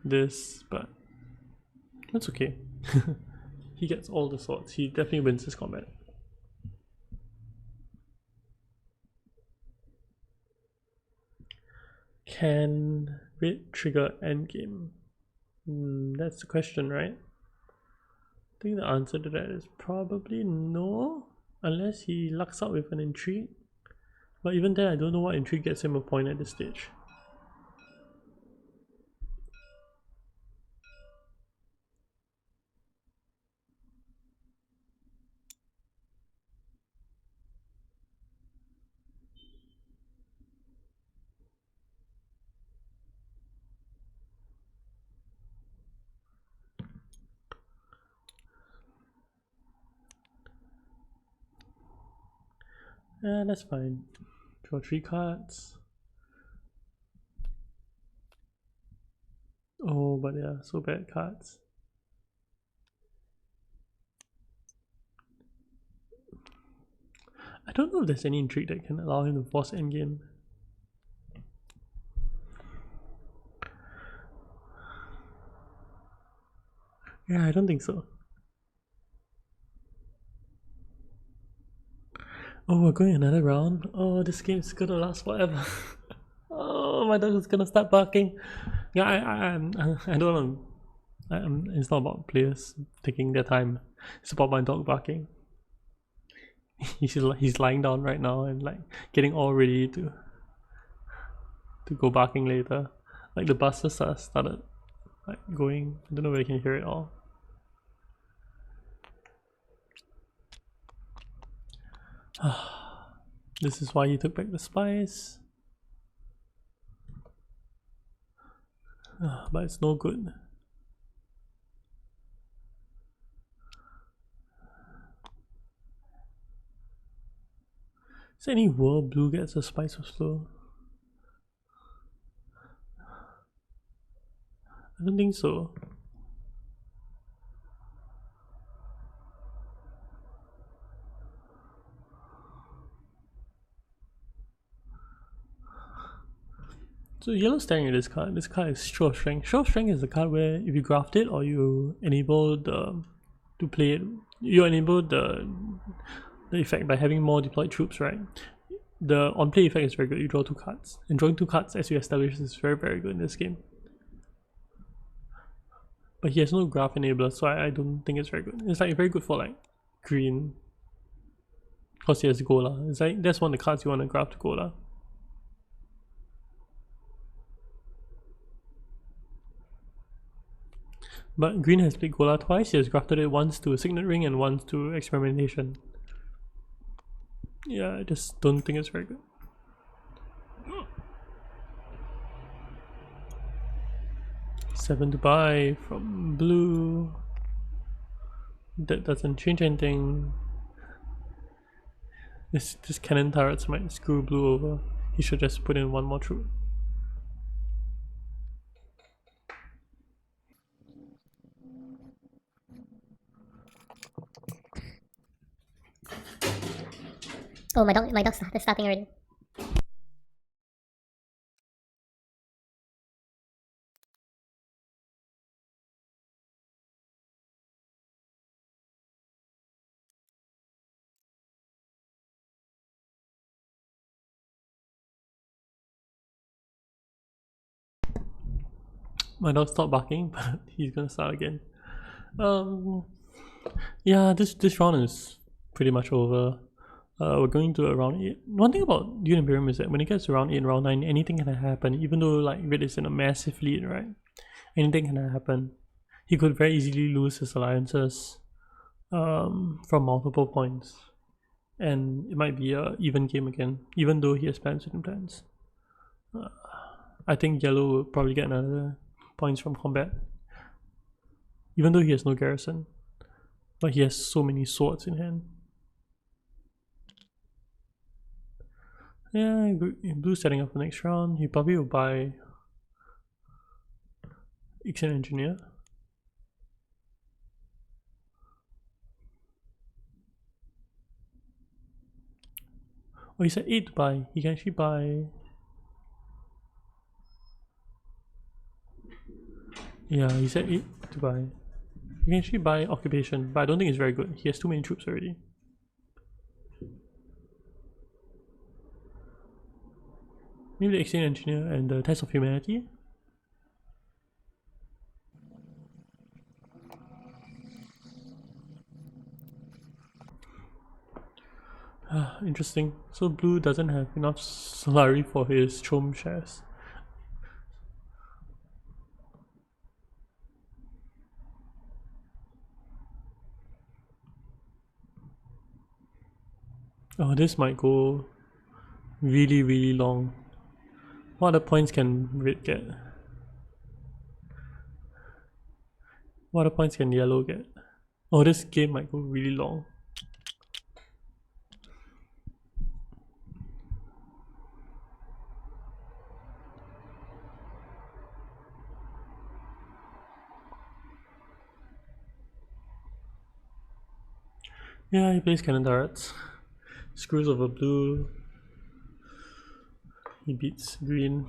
this, but that's okay. He gets all the swords. He definitely wins this combat. Can Red trigger endgame? That's the question, right? I think the answer to that is probably no, unless he lucks out with an intrigue. But even then, I don't know what intrigue gets him a point at this stage. Yeah, that's fine. Draw 3 cards. Oh, but yeah, so bad cards. I don't know if there's any intrigue that can allow him to force endgame. Yeah, I don't think so. Oh, we're going another round? Oh, this game's gonna last forever. Oh, my dog is gonna start barking. Yeah, I don't know. It's not about players taking their time. It's about my dog barking. He's lying down right now and like getting all ready to go barking later. Like the buses started like going. I don't know whether you can hear it all. This is why he took back the spies. But it's no good. Is there any world blue gets a spy so slow? I don't think so. So yellow staring at this card. This card is Show of Strength. Show of Strength is the card where if you graft it or you enable the to play it, you enable the effect by having more deployed troops, right? The on play effect is very good. You draw 2 cards, and drawing 2 cards as you establish is very good in this game. But he has no graph enabler, so I don't think it's very good. It's like very good for like green, because he has Gola. It's like that's one of the cards you want to graph to Gola. But green has played Gola twice. He has grafted it once to Signet Ring and once to Experimentation. Yeah, I just don't think it's very good. Seven to buy from blue. That doesn't change anything. This cannon turrets might screw blue over. He should just put in one more troop. Oh, my dog's starting already. My dog stopped barking, but he's gonna start again. Yeah, this round is pretty much over. We're going to round 8. One thing about Dune Imperium is that when it gets to round 8 and round 9, anything can happen. Even though like Red is in a massive lead, right? Anything can happen. He could very easily lose his alliances from multiple points. And it might be a even game again, even though he has plans within plans. I think yellow will probably get another points from combat. Even though he has no garrison. But he has so many swords in hand. Yeah, blue setting up for next round. He probably will buy Ixen Engineer. Oh, he said 8 to buy. He can actually buy. Yeah, he said 8 to buy. He can actually buy Occupation, but I don't think it's very good. He has too many troops already. Maybe the Ixen Engineer and the Test of Humanity. Interesting. So blue doesn't have enough salary for his Chom shares. Oh, this might go really long. What other points can red get? What other points can yellow get? Oh, this game might go really long. Yeah, he plays cannon turrets. Screws over blue. He beats green.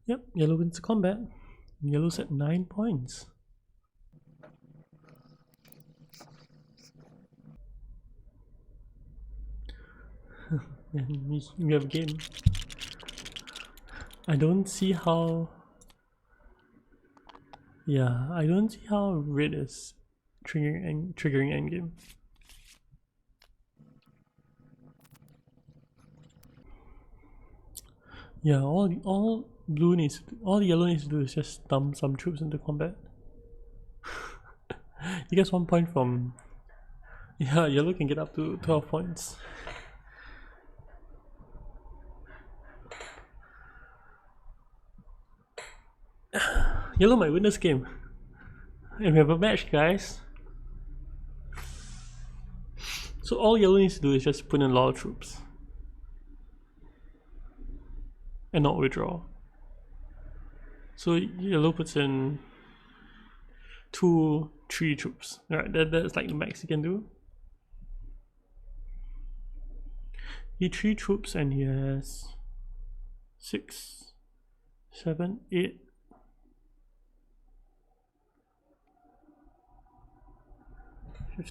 Yep, yellow wins the combat. Yellow's at 9 points. And we have a game. I don't see how. Yeah, I don't see how red is triggering endgame. Yeah, all blue needs, all yellow needs to do is just dump some troops into combat. He gets 1 point from. Yeah, yellow can get up to 12 points. Yellow might win this game. And we have a match, guys. So all yellow needs to do is just put in a lot of troops. And not withdraw. So yellow puts in 3 troops. Alright, that's like the max he can do. He 3 troops and he has 6, 7, 8.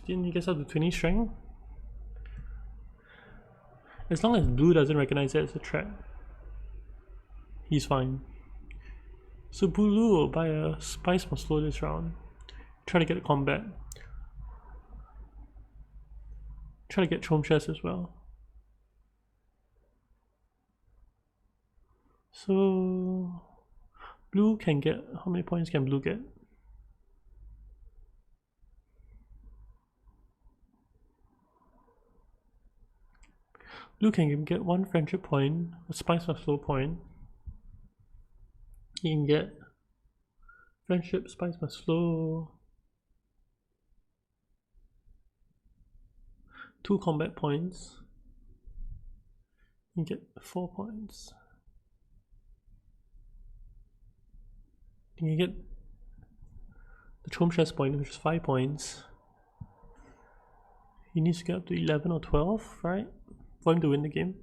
He gets up to 20 strength. As long as blue doesn't recognize it as a threat, he's fine. So blue will buy a spice for slow this round. Try to get a combat. Try to get Chrome Chest as well. So blue can get, how many points can blue get? Blue can get 1 friendship point, a spice for slow point. He can get friendship, spice for slow, 2 combat points. You get 4 points. You get the Chrome Chest point, which is 5 points. He needs to get up to 11 or 12, right? For him to win the game.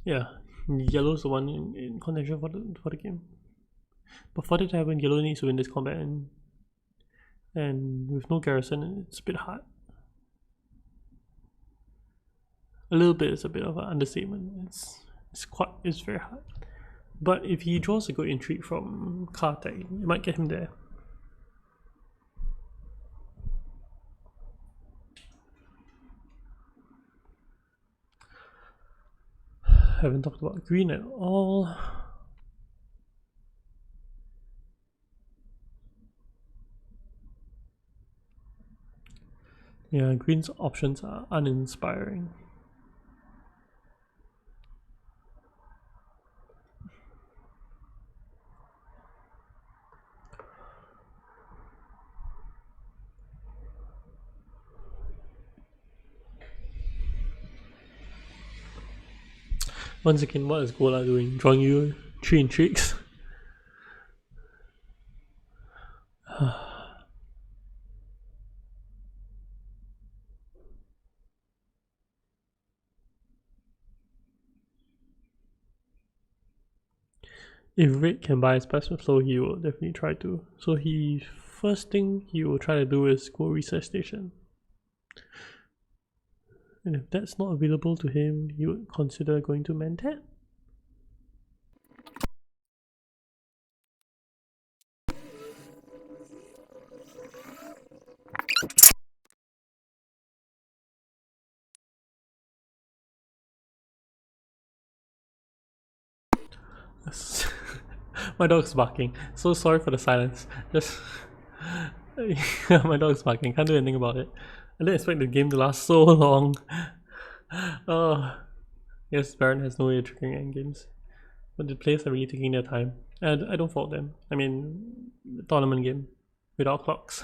Yeah, yellow's the one in contention for the game. But for that to happen, yellow needs to win this combat, and with no garrison, it's a bit hard. A little bit is a bit of an understatement. It's very hard. But if he draws a good intrigue from Kartek, it might get him there. Haven't talked about green at all. Yeah, green's options are uninspiring. Once again, what is Gola doing? Drawing you 3 intrigues? If red can buy a special flow, he will definitely try to. So first thing he will try to do is go research station. And if that's not available to him, he would consider going to Mentat. My dog's barking. So sorry for the silence. Just my dog's barking. Can't do anything about it. I didn't expect the game to last so long. Oh, yes, Baron has no way of triggering endgames, but the players are really taking their time, and I don't fault them. I mean, the tournament game without clocks.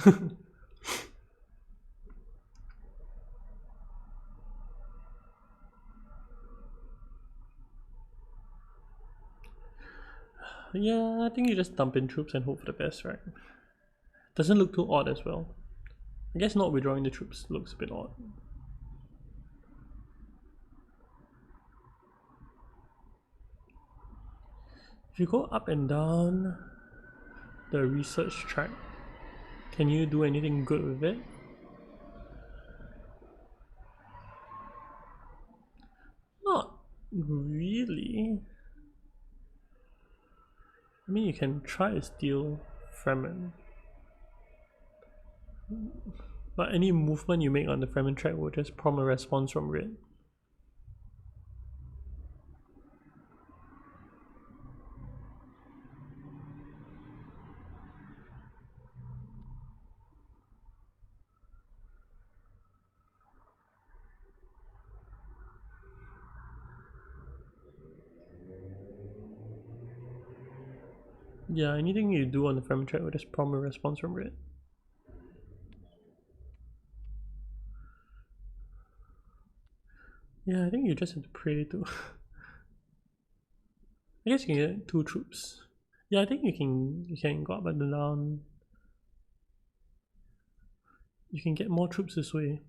Yeah, I think you just dump in troops and hope for the best, right? Doesn't look too odd as well. I guess not withdrawing the troops looks a bit odd. If you go up and down the research track, can you do anything good with it? Not really. I mean, you can try to steal Fremen, but any movement you make on the Fremen track will just prompt a response from Red. Yeah, anything you do on the Fremen track will just prompt a response from Red. Yeah, I think you just have to pray to. I guess you can get 2 troops. Yeah, I think you can go up and down. You can get more troops this way.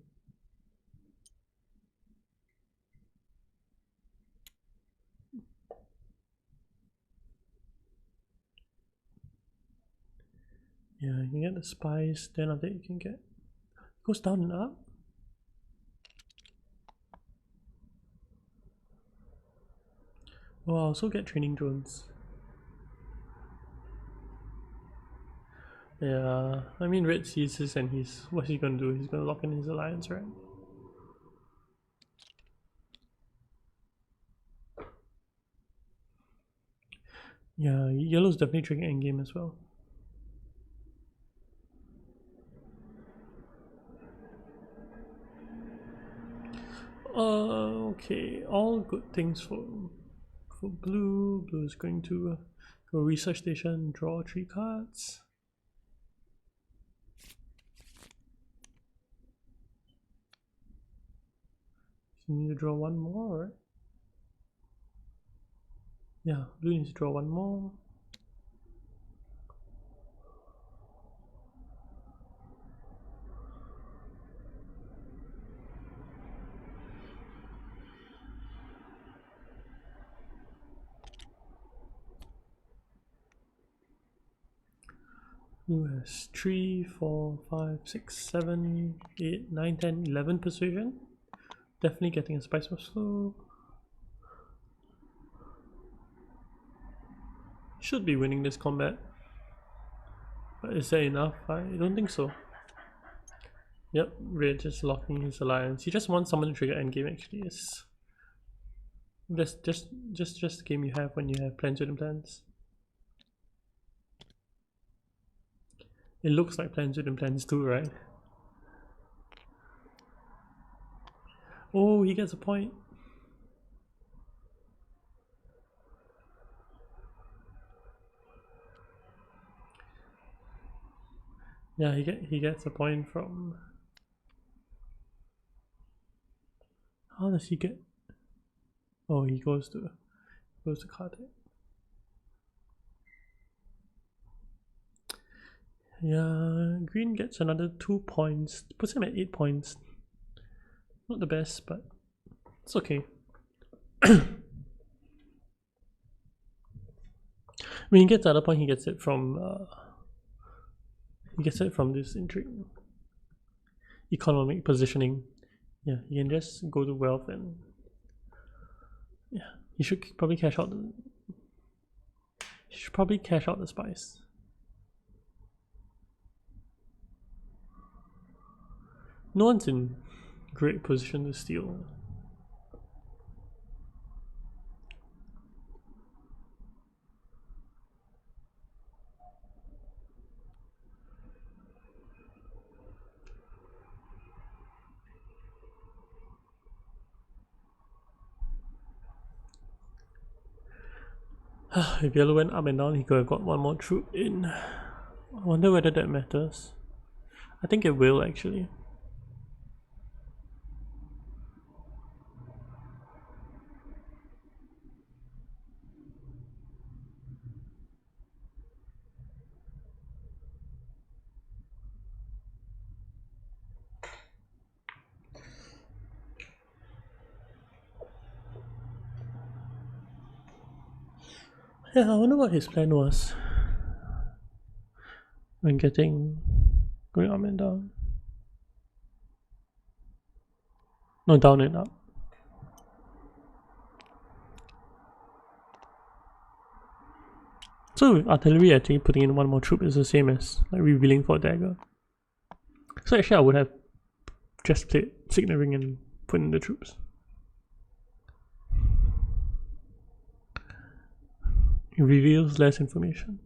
Yeah, you can get the spies, then after that you can get. It goes down and up. Oh, I'll also get training drones. Yeah, I mean Red sees this and what's he gonna do? He's gonna lock in his alliance, right? Yeah, yellow's definitely triggering endgame as well. Okay, all good things for blue. Blue is going to go research station, draw 3 cards. You need to draw 1 more, right? Yeah, blue needs to draw 1 more. Blue has 3, 4, 5, 6, 7, 8, 9, 10, 11 persuasion. Definitely getting a spice more slow. Should be winning this combat. But is that enough? I don't think so. Yep, Red just locking his alliance. He just wants someone to trigger endgame actually. It's that's just the game you have when you have plans within plans. It looks like plans within plans too, right? Oh, he gets a point. Yeah, he gets a point from. How does he get? Oh, he goes to card deck. Yeah, green gets another 2 points. Puts him at 8 points. Not the best, but it's okay. When he gets the other point, he gets it from this intrigue. Economic positioning. Yeah, he can just go to wealth and yeah, he should probably cash out the spice. No one's in great position to steal. If yellow went up and down, he could have got 1 more troop in. I wonder whether that matters. I think it will actually. Yeah, I wonder what his plan was when going up and down. No, down and up. So with artillery, I think putting in one more troop is the same as like revealing for a dagger. So actually, I would have just played signaling and put in the troops. It reveals less information.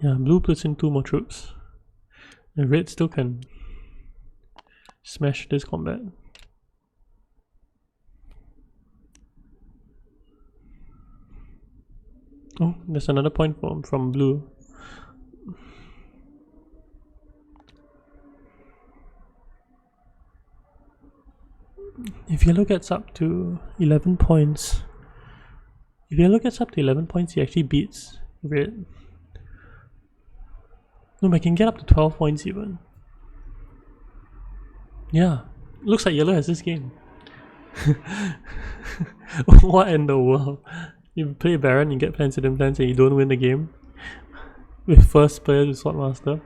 Yeah, blue puts in 2 more troops. And red still can smash this combat. Oh, there's another point from blue. If yellow gets up to 11 points, he actually beats red. No, but I can get up to 12 points even. Yeah, looks like yellow has this game. What in the world? You play Baron, you get plans and plans, and you don't win the game with first player to Swordmaster.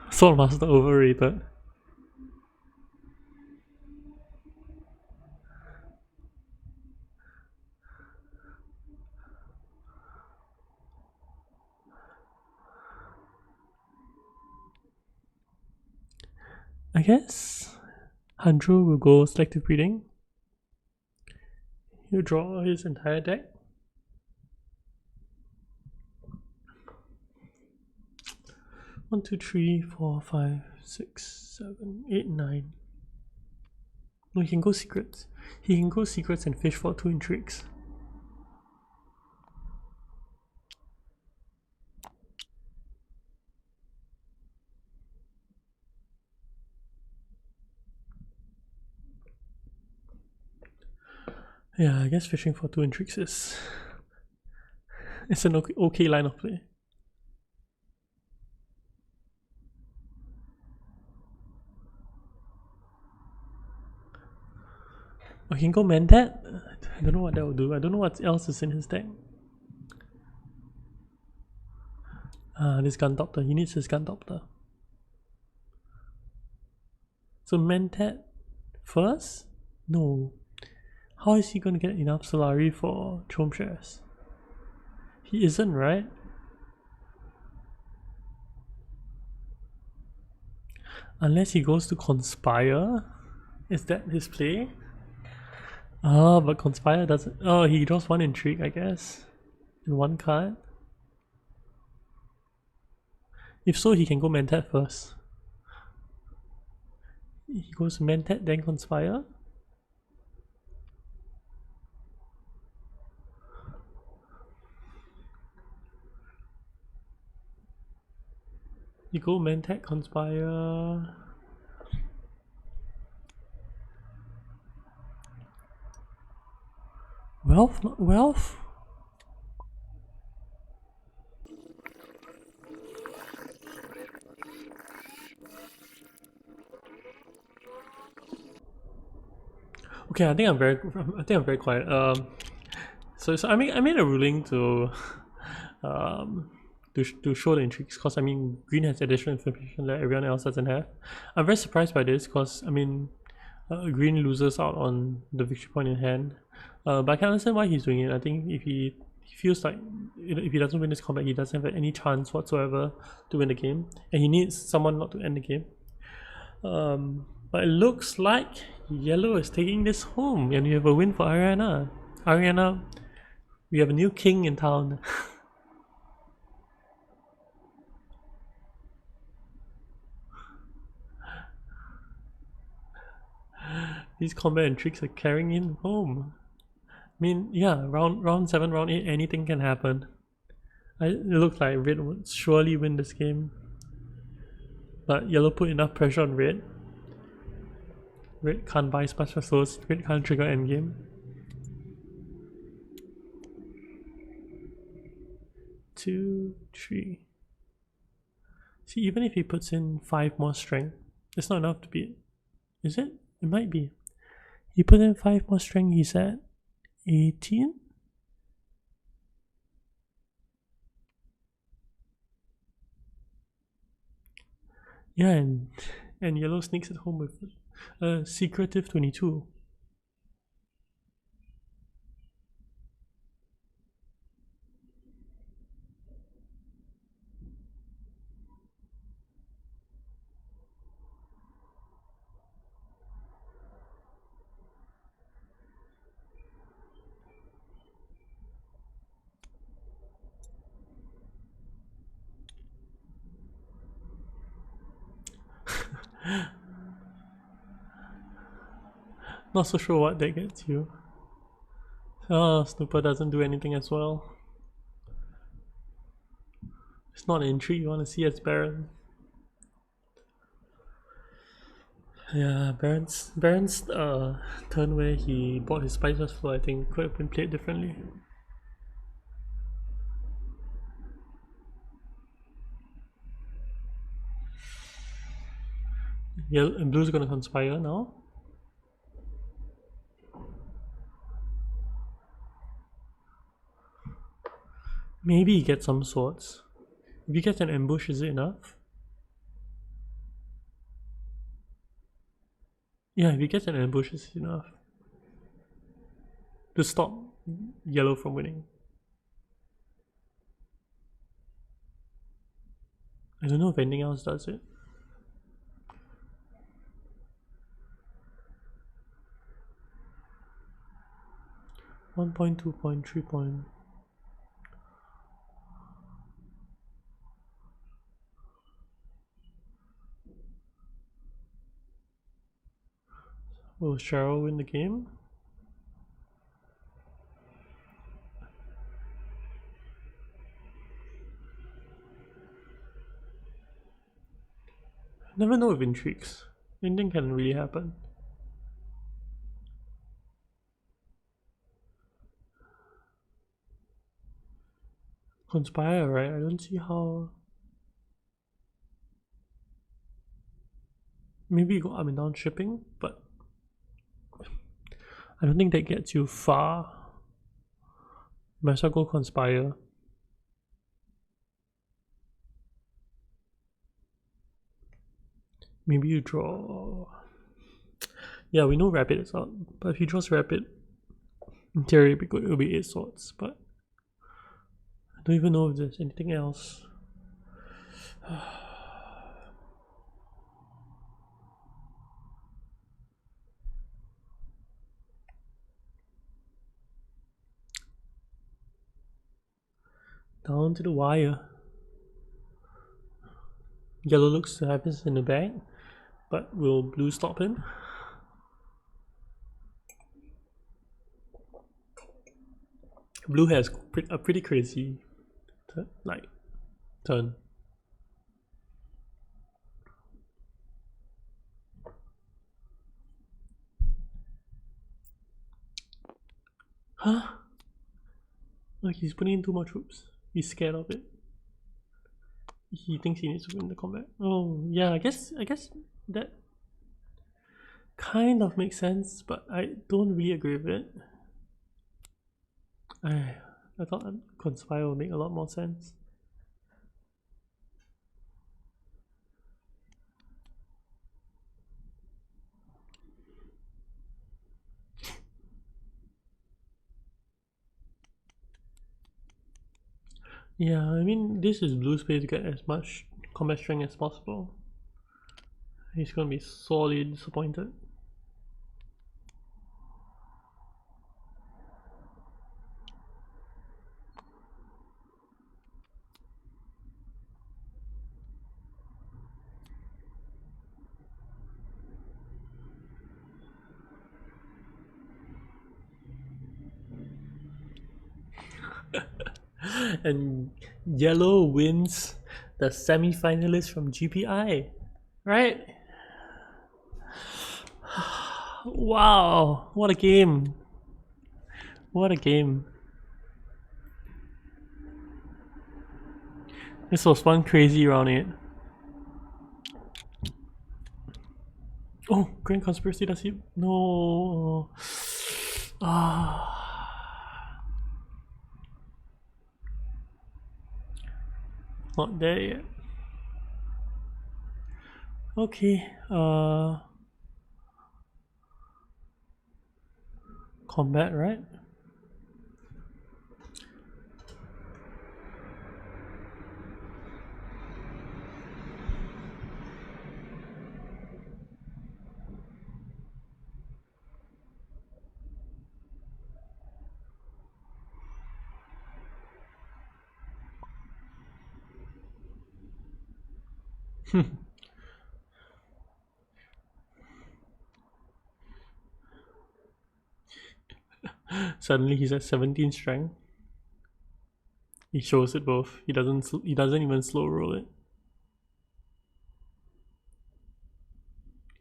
Swordmaster overrated. I guess Handrew will go selective breeding. He'll draw his entire deck. One, two, three, four, five, six, 7, 8, 9. No, he can go secrets. He can go secrets and fish for 2 intrigues. Yeah, I guess fishing for 2 intrigues is it's an okay line of play. Oh, he can go Mentat? I don't know what that will do. I don't know what else is in his deck. This Gun Doctor. He needs his Gun Doctor. So Mentat first? No. How is he going to get enough Solari for Chrome Shares? He isn't, right? Unless he goes to Conspire. Is that his play? Oh, but Conspire doesn't... Oh, he draws 1 intrigue, I guess. In 1 card. If so, he can go Mentat first. He goes Mentat, then Conspire. You go Mentat, Conspire. Wealth? Not Wealth? Okay, I think I'm very quiet. So I made a ruling to to show the intrigues because I mean green has additional information that everyone else doesn't have. I'm very surprised by this because I mean green loses out on the victory point in hand, but I can understand why he's doing it. I think if he feels like if he doesn't win this combat, he doesn't have any chance whatsoever to win the game, and he needs someone not to end the game. But it looks like yellow is taking this home, and we have a win for Ariana. Ariana, we have a new king in town. These combat and tricks are carrying him home. I mean, yeah, round 7, round 8, anything can happen. It looks like red would surely win this game. But yellow put enough pressure on red. Red can't buy special souls, red can't trigger endgame. 2, 3. See, even if he puts in 5 more strength, it's not enough to beat. Is it? It might be. He put in 5 more strength, he's at 18? Yeah, and yellow sneaks at home with a secretive 22. Not so sure what that gets you. Oh, Snooper doesn't do anything as well. It's not an intrigue you want to see as Baron. Yeah, Baron's turn where he bought his spices floor, I think, could have been played differently. Yellow and blue's gonna conspire now. Maybe he gets some swords. If he gets an ambush, is it enough? Yeah, if he gets an ambush, is it enough to stop yellow from winning. I don't know if anything else does it. One point, 2 point, 3 point. Will Cheryl win the game? Never know with intrigues. Anything can really happen. Conspire, right? I don't see how. Maybe you go up and down shipping, but I don't think that gets you far. Might as well go conspire. Maybe you draw. Yeah, we know Rapid is out, but if he draws Rapid, in theory it'll be 8 swords, but I don't even know if there's anything else. Down to the wire. Yellow looks to have this in the bag, but will blue stop him? Blue has a pretty crazy turn. Huh? Like he's putting in too much troops. He's scared of it. He thinks he needs to win the combat. Oh yeah, I guess that kind of makes sense, but I don't really agree with it. I thought Conspire would make a lot more sense. Yeah, I mean, this is Blue's way to get as much combat strength as possible. He's gonna be sorely disappointed. And yellow wins the semi-finalist from GPI, right? Wow, what a game. What a game. This was one crazy round 8. Oh, Grand Conspiracy, does he? No. Ah. Not there yet. Okay. Combat, right? Suddenly he's at 17 strength. He shows it both. He doesn't even slow roll it.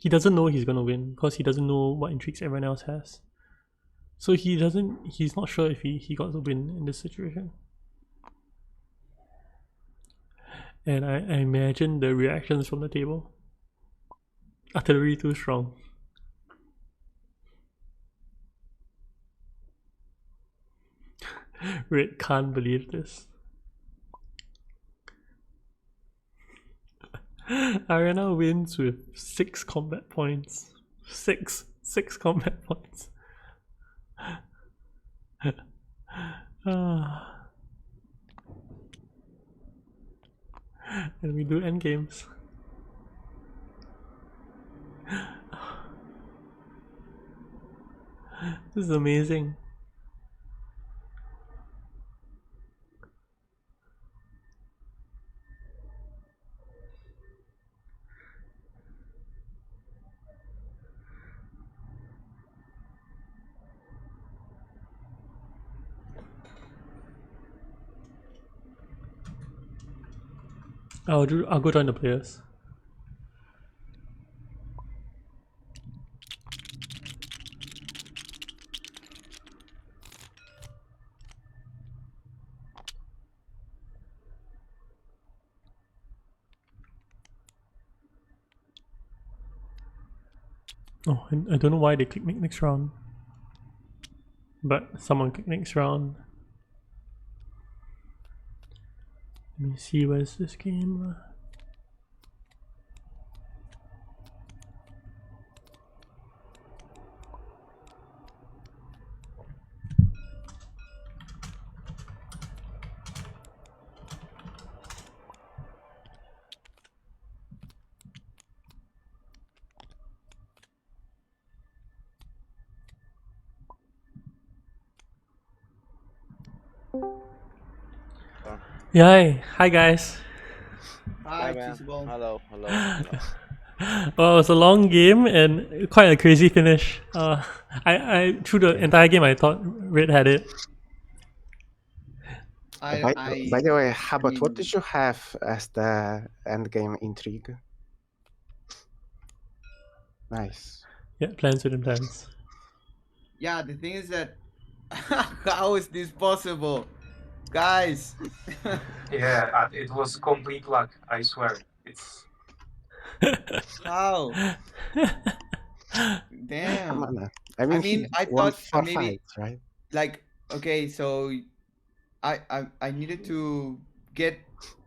He doesn't know he's gonna win because he doesn't know what intrigues everyone else has. So he's not sure if he got the win in this situation. And I imagine the reactions from the table. Artillery too strong. Red can't believe this. Arena wins with 6 combat points. 6 combat points. And we do end games. This is amazing. I'll go join the players. Oh, I don't know why they click make next round. But someone click next round. Let me see, where's this game? Yeah, hi guys. Hi, man. Chisball. Hello. Well, it was a long game and quite a crazy finish. I through the entire game I thought Red had it. By the way, Habit, what mean- did you have as the endgame intrigue? Nice. Yeah, plans within plans. Yeah, the thing is that how is this possible, guys? Yeah, it was complete luck. I swear. It's How? Come Damn. on. I mean, he I won thought 4 maybe fights, right? like okay, so I needed to get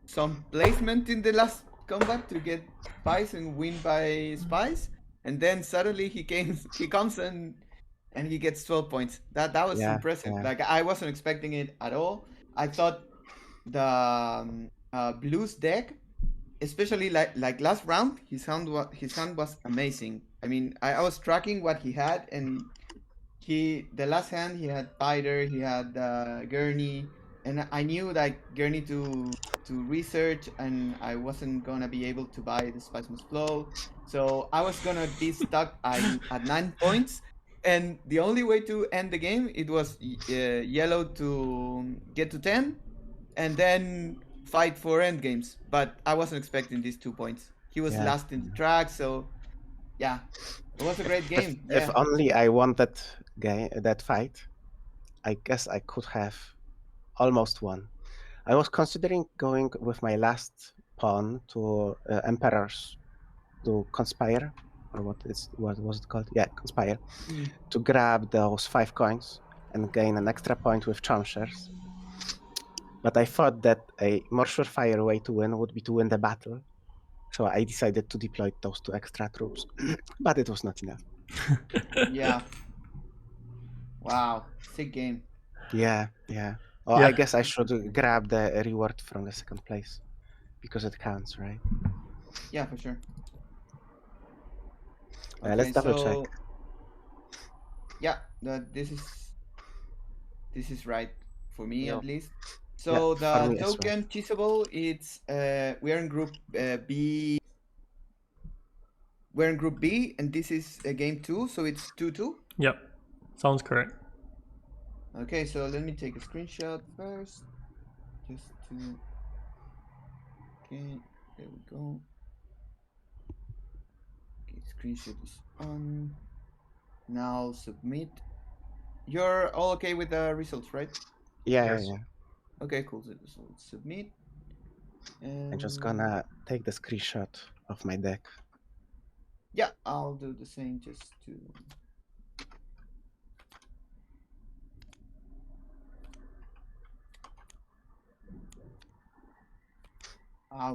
some placement in the last combat to get spies and win by spies, and then suddenly he comes and he gets 12 points. That was Yeah, impressive. yeah. Like I wasn't expecting it at all. I thought the blues deck, especially like last round, his hand was amazing. I mean, I was tracking what he had, and the last hand he had Spider, he had Gurney, and I knew like Gurney to research, and I wasn't gonna be able to buy the Spice Must Flow, so I was gonna be stuck at 9 points, and the only way to end the game it was yellow to get to 10, and then fight for end games. But I wasn't expecting these 2 points. He was Yeah. last in the track, so yeah, it was a great game. If only I won that fight, I guess I could have almost won. I was considering going with my last pawn to Emperors to conspire or what was it called? Yeah, conspire, Mm. to grab those 5 coins and gain an extra point with charm shares. But I thought that a more surefire way to win would be to win the battle. So I decided to deploy those 2 extra troops. But it was not enough. Yeah. Wow. Sick game. Yeah. Oh, Yeah. I guess I should grab the reward from the second place. Because it counts, right? Yeah, for sure. Let's double check. Yeah, this is right for me Yeah. at least. So Yeah, for the me as well. token cheesable, it's we are in group B. We're in group B, and this is game 2, so it's 2-2. Yep. Sounds correct. Okay, so let me take a screenshot first, just to. Okay, there we go. Okay, screenshot is on. Now submit. You're all okay with the results, right? Yeah, Yes. yeah. Okay, cool. So submit. I'm just gonna take the screenshot of my deck. Yeah, I'll do the same just to.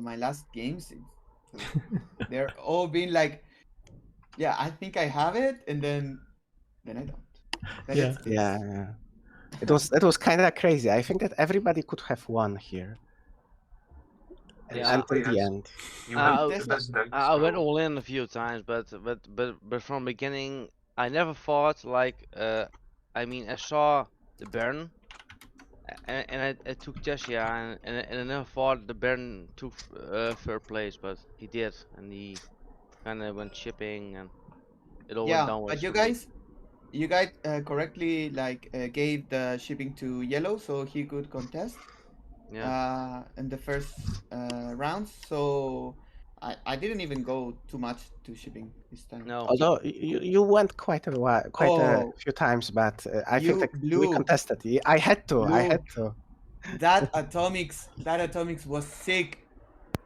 My last games, they're all been like, yeah, I think I have it, and then I don't. But Yeah. it's this. Yeah. It was kind of crazy. I think that everybody could have won here Yeah. until the Yes. end. You Uh, have the Tesla- best deck. I went so- all in a few times, but from beginning, I never thought like I mean, I saw the Baron, and I took Tessia, and I never thought the Baron took third place, but he did, and he kind of went shipping, and it all went Yeah, downwards. but you for me. guys correctly gave the shipping to Yellow so he could contest. Yeah. In the first rounds, so I didn't even go too much to shipping this time. No. Although you went quite a while, a few times, but I think that we Blue. contested. I had to. Blue. That atomics was sick.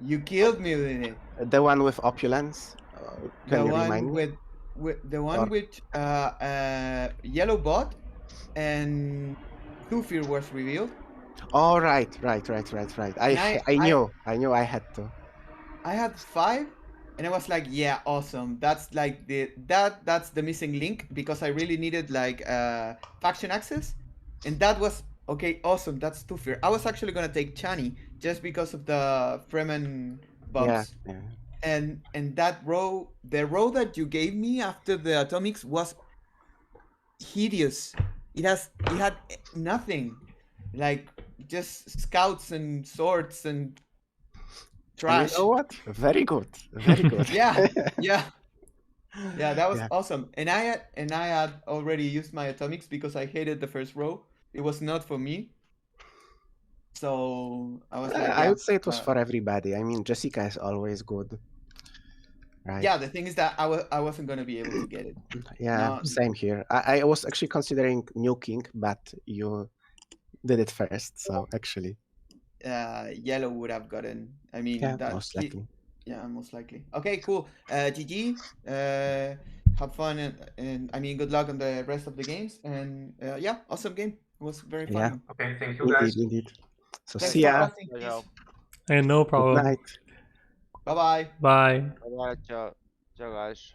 You killed me with it. The one with opulence. Can you remind me? With the one Or- with Yellow bot and Thufir was revealed. Oh, right. I knew I had to. I had 5, and I was like, yeah, awesome. That's like that's the missing link, because I really needed faction access, and that was okay, awesome. That's Thufir. I was actually gonna take Chani just because of the Fremen bumps. Yeah. And that row, the row that you gave me after the atomics was hideous. It had nothing, like just scouts and swords and trash. You know what? Very good. yeah. That was Yeah. awesome. And I had already used my atomics because I hated the first row. It was not for me. So I was like, I would say it was for everybody. I mean, Jessica is always good. Right. Yeah, the thing is that I wasn't gonna be able to get it. Yeah, same here. I was actually considering nuking, but you did it first, so actually. Yellow would have gotten. I mean, Yeah, most likely. Most likely. Okay, cool. GG. Have fun and I mean, good luck on the rest of the games. And yeah, awesome game. It was very fun. Yeah. Okay, thank you guys. Indeed. So Thanks see for ya. watching. Ciao. And no Good problem. night. Bye bye. Bye. Bye, ciao, ciao, guys.